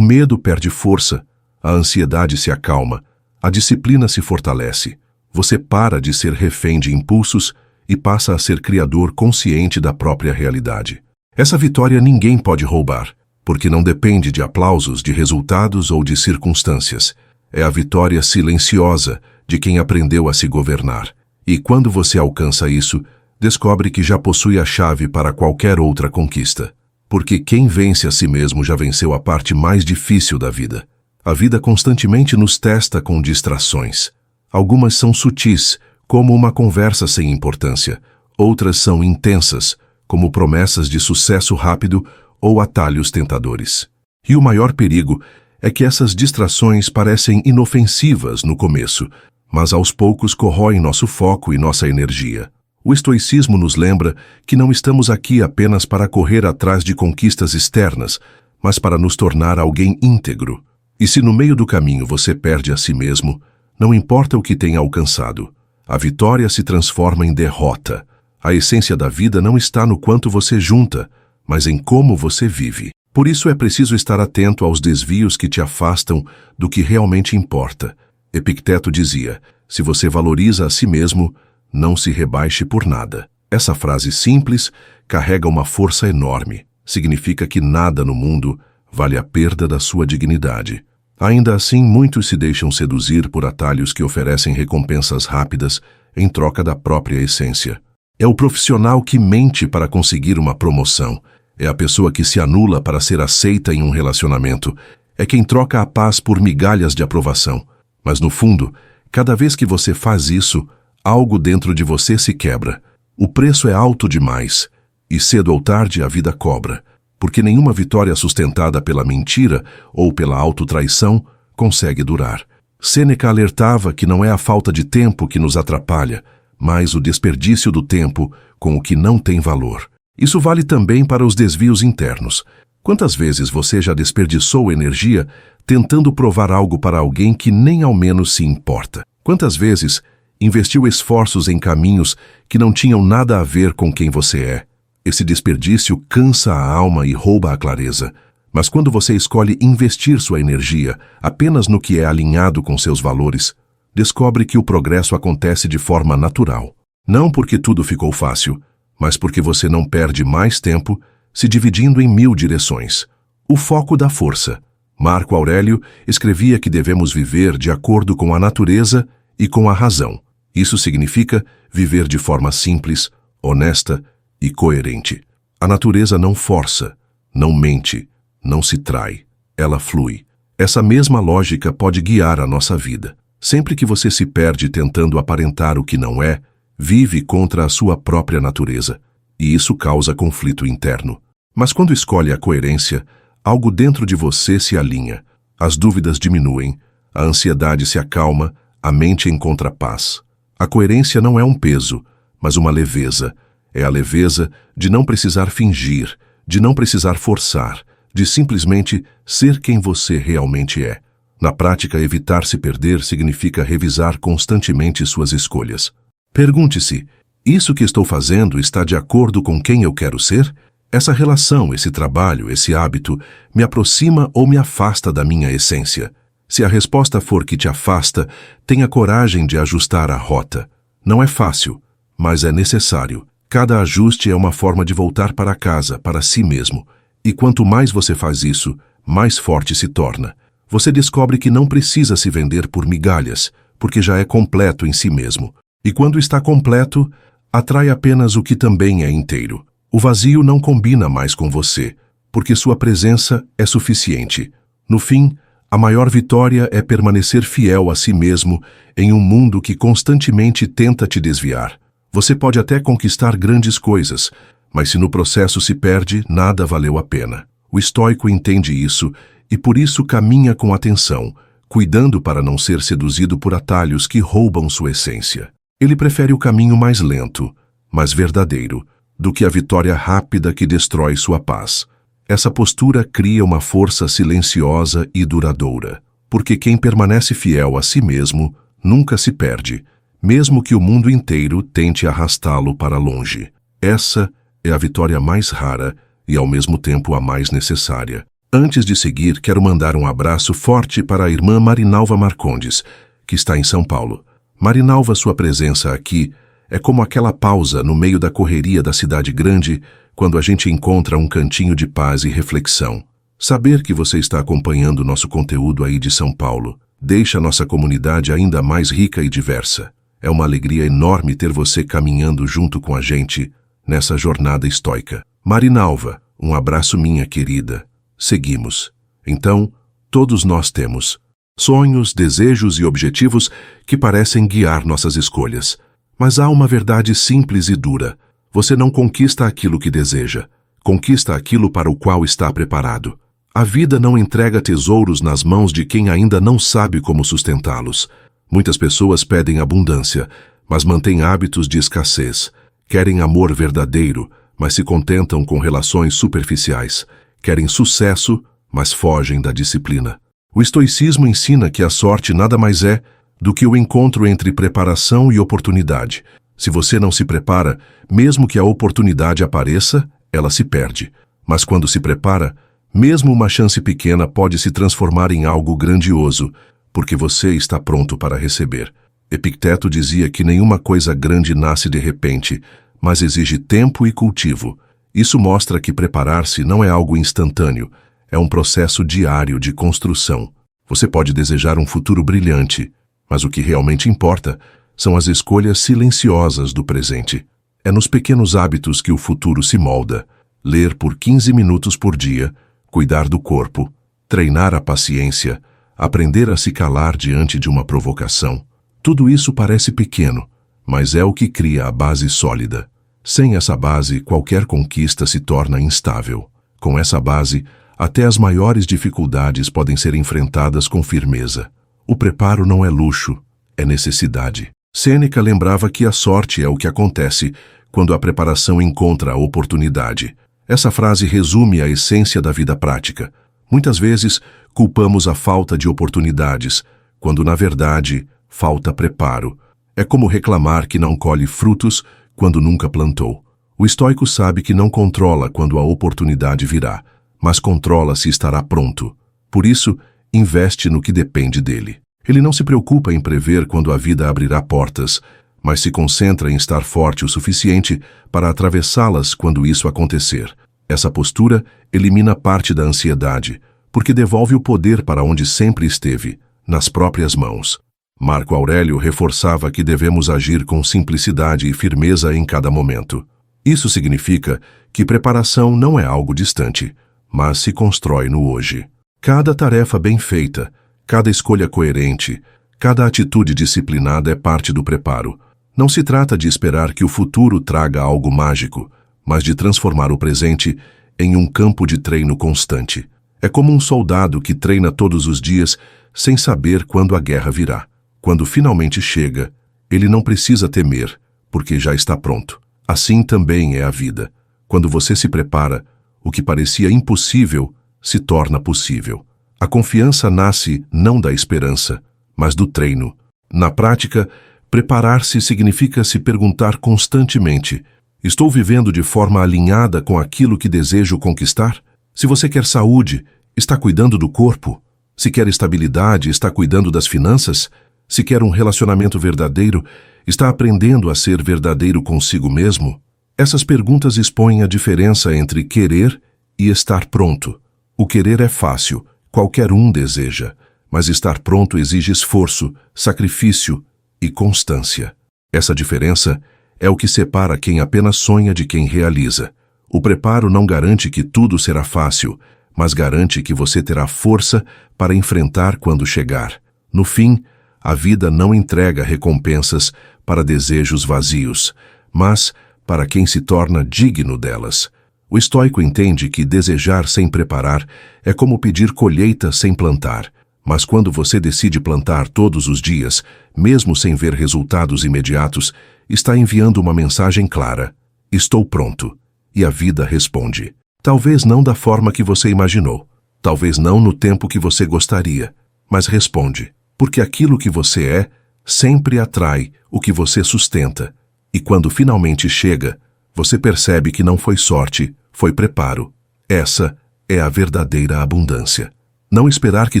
medo perde força, a ansiedade se acalma, a disciplina se fortalece. Você para de ser refém de impulsos e passa a ser criador consciente da própria realidade. Essa vitória ninguém pode roubar, porque não depende de aplausos, de resultados ou de circunstâncias. É a vitória silenciosa de quem aprendeu a se governar. E quando você alcança isso, descobre que já possui a chave para qualquer outra conquista. Porque quem vence a si mesmo já venceu a parte mais difícil da vida. A vida constantemente nos testa com distrações. Algumas são sutis, como uma conversa sem importância. Outras são intensas, como promessas de sucesso rápido ou atalhos tentadores. E o maior perigo é que essas distrações parecem inofensivas no começo, mas aos poucos corroem nosso foco e nossa energia. O estoicismo nos lembra que não estamos aqui apenas para correr atrás de conquistas externas, mas para nos tornar alguém íntegro. E se no meio do caminho você perde a si mesmo, não importa o que tenha alcançado. A vitória se transforma em derrota. A essência da vida não está no quanto você junta, mas em como você vive. Por isso é preciso estar atento aos desvios que te afastam do que realmente importa. Epicteto dizia: se você valoriza a si mesmo, não se rebaixe por nada. Essa frase simples carrega uma força enorme. Significa que nada no mundo vale a perda da sua dignidade. Ainda assim, muitos se deixam seduzir por atalhos que oferecem recompensas rápidas em troca da própria essência. É o profissional que mente para conseguir uma promoção. É a pessoa que se anula para ser aceita em um relacionamento. É quem troca a paz por migalhas de aprovação. Mas no fundo, cada vez que você faz isso, algo dentro de você se quebra. O preço é alto demais, e cedo ou tarde a vida cobra, porque nenhuma vitória sustentada pela mentira ou pela autotraição consegue durar. Sêneca alertava que não é a falta de tempo que nos atrapalha, mas o desperdício do tempo com o que não tem valor. Isso vale também para os desvios internos. Quantas vezes você já desperdiçou energia tentando provar algo para alguém que nem ao menos se importa? Quantas vezes investiu esforços em caminhos que não tinham nada a ver com quem você é? Esse desperdício cansa a alma e rouba a clareza. Mas quando você escolhe investir sua energia apenas no que é alinhado com seus valores, descobre que o progresso acontece de forma natural. Não porque tudo ficou fácil, mas porque você não perde mais tempo se dividindo em 1000 direções. O foco dá força. Marco Aurélio escrevia que devemos viver de acordo com a natureza e com a razão. Isso significa viver de forma simples, honesta e coerente. A natureza não força, não mente, não se trai. Ela flui. Essa mesma lógica pode guiar a nossa vida. Sempre que você se perde tentando aparentar o que não é, vive contra a sua própria natureza. E isso causa conflito interno. Mas quando escolhe a coerência, algo dentro de você se alinha. As dúvidas diminuem, a ansiedade se acalma, a mente encontra paz. A coerência não é um peso, mas uma leveza. É a leveza de não precisar fingir, de não precisar forçar, de simplesmente ser quem você realmente é. Na prática, evitar se perder significa revisar constantemente suas escolhas. Pergunte-se: isso que estou fazendo está de acordo com quem eu quero ser? Essa relação, esse trabalho, esse hábito, me aproxima ou me afasta da minha essência? Se a resposta for que te afasta, tenha coragem de ajustar a rota. Não é fácil, mas é necessário. Cada ajuste é uma forma de voltar para casa, para si mesmo. E quanto mais você faz isso, mais forte se torna. Você descobre que não precisa se vender por migalhas, porque já é completo em si mesmo. E quando está completo, atrai apenas o que também é inteiro. O vazio não combina mais com você, porque sua presença é suficiente. No fim, a maior vitória é permanecer fiel a si mesmo em um mundo que constantemente tenta te desviar. Você pode até conquistar grandes coisas, mas se no processo se perde, nada valeu a pena. O estoico entende isso e por isso caminha com atenção, cuidando para não ser seduzido por atalhos que roubam sua essência. Ele prefere o caminho mais lento, mas verdadeiro, do que a vitória rápida que destrói sua paz. Essa postura cria uma força silenciosa e duradoura, porque quem permanece fiel a si mesmo nunca se perde, mesmo que o mundo inteiro tente arrastá-lo para longe. Essa é a vitória mais rara e, ao mesmo tempo, a mais necessária. Antes de seguir, quero mandar um abraço forte para a irmã Marinalva Marcondes, que está em São Paulo. Marinalva, sua presença aqui é como aquela pausa no meio da correria da cidade grande, quando a gente encontra um cantinho de paz e reflexão. Saber que você está acompanhando nosso conteúdo aí de São Paulo deixa nossa comunidade ainda mais rica e diversa. É uma alegria enorme ter você caminhando junto com a gente nessa jornada estoica. Marinalva, um abraço, minha querida. Seguimos. Então, todos nós temos sonhos, desejos e objetivos que parecem guiar nossas escolhas. Mas há uma verdade simples e dura. Você não conquista aquilo que deseja. Conquista aquilo para o qual está preparado. A vida não entrega tesouros nas mãos de quem ainda não sabe como sustentá-los. Muitas pessoas pedem abundância, mas mantêm hábitos de escassez. Querem amor verdadeiro, mas se contentam com relações superficiais. Querem sucesso, mas fogem da disciplina. O estoicismo ensina que a sorte nada mais é do que o encontro entre preparação e oportunidade. Se você não se prepara, mesmo que a oportunidade apareça, ela se perde. Mas quando se prepara, mesmo uma chance pequena pode se transformar em algo grandioso, porque você está pronto para receber. Epicteto dizia que nenhuma coisa grande nasce de repente, mas exige tempo e cultivo. Isso mostra que preparar-se não é algo instantâneo, é um processo diário de construção. Você pode desejar um futuro brilhante, mas o que realmente importa são as escolhas silenciosas do presente. É nos pequenos hábitos que o futuro se molda. Ler por 15 minutos por dia, cuidar do corpo, treinar a paciência, aprender a se calar diante de uma provocação. Tudo isso parece pequeno, mas é o que cria a base sólida. Sem essa base, qualquer conquista se torna instável. Com essa base, até as maiores dificuldades podem ser enfrentadas com firmeza. O preparo não é luxo, é necessidade. Sêneca lembrava que a sorte é o que acontece quando a preparação encontra a oportunidade. Essa frase resume a essência da vida prática. Muitas vezes, culpamos a falta de oportunidades, quando, na verdade, falta preparo. É como reclamar que não colhe frutos quando nunca plantou. O estoico sabe que não controla quando a oportunidade virá, mas controla se estará pronto. Por isso, investe no que depende dele. Ele não se preocupa em prever quando a vida abrirá portas, mas se concentra em estar forte o suficiente para atravessá-las quando isso acontecer. Essa postura elimina parte da ansiedade, porque devolve o poder para onde sempre esteve, nas próprias mãos. Marco Aurélio reforçava que devemos agir com simplicidade e firmeza em cada momento. Isso significa que preparação não é algo distante, mas se constrói no hoje. Cada tarefa bem feita, cada escolha coerente, cada atitude disciplinada é parte do preparo. Não se trata de esperar que o futuro traga algo mágico, mas de transformar o presente em um campo de treino constante. É como um soldado que treina todos os dias sem saber quando a guerra virá. Quando finalmente chega, ele não precisa temer, porque já está pronto. Assim também é a vida. Quando você se prepara, o que parecia impossível se torna possível. A confiança nasce não da esperança, mas do treino. Na prática, preparar-se significa se perguntar constantemente: estou vivendo de forma alinhada com aquilo que desejo conquistar? Se você quer saúde, está cuidando do corpo? Se quer estabilidade, está cuidando das finanças? Se quer um relacionamento verdadeiro, está aprendendo a ser verdadeiro consigo mesmo? Essas perguntas expõem a diferença entre querer e estar pronto. O querer é fácil, qualquer um deseja, mas estar pronto exige esforço, sacrifício e constância. Essa diferença é o que separa quem apenas sonha de quem realiza. O preparo não garante que tudo será fácil, mas garante que você terá força para enfrentar quando chegar. No fim, a vida não entrega recompensas para desejos vazios, mas para quem se torna digno delas. O estoico entende que desejar sem preparar é como pedir colheita sem plantar, mas quando você decide plantar todos os dias, mesmo sem ver resultados imediatos, está enviando uma mensagem clara: estou pronto. E a vida responde. Talvez não da forma que você imaginou. Talvez não no tempo que você gostaria. Mas responde. Porque aquilo que você é sempre atrai o que você sustenta. E quando finalmente chega, você percebe que não foi sorte, foi preparo. Essa é a verdadeira abundância. Não esperar que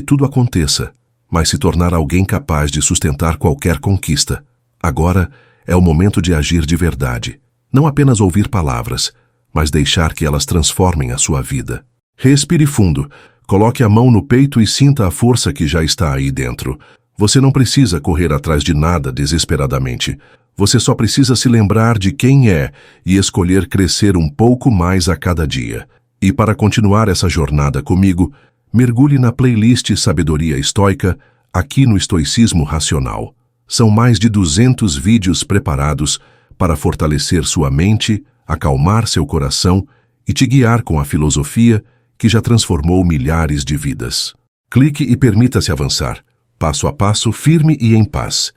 tudo aconteça, mas se tornar alguém capaz de sustentar qualquer conquista. Agora é o momento de agir de verdade. Não apenas ouvir palavras, mas deixar que elas transformem a sua vida. Respire fundo, coloque a mão no peito e sinta a força que já está aí dentro. Você não precisa correr atrás de nada desesperadamente. Você só precisa se lembrar de quem é e escolher crescer um pouco mais a cada dia. E para continuar essa jornada comigo, mergulhe na playlist Sabedoria Estoica, aqui no Estoicismo Racional. São mais de 200 vídeos preparados para fortalecer sua mente, acalmar seu coração e te guiar com a filosofia que já transformou milhares de vidas. Clique e permita-se avançar, passo a passo, firme e em paz.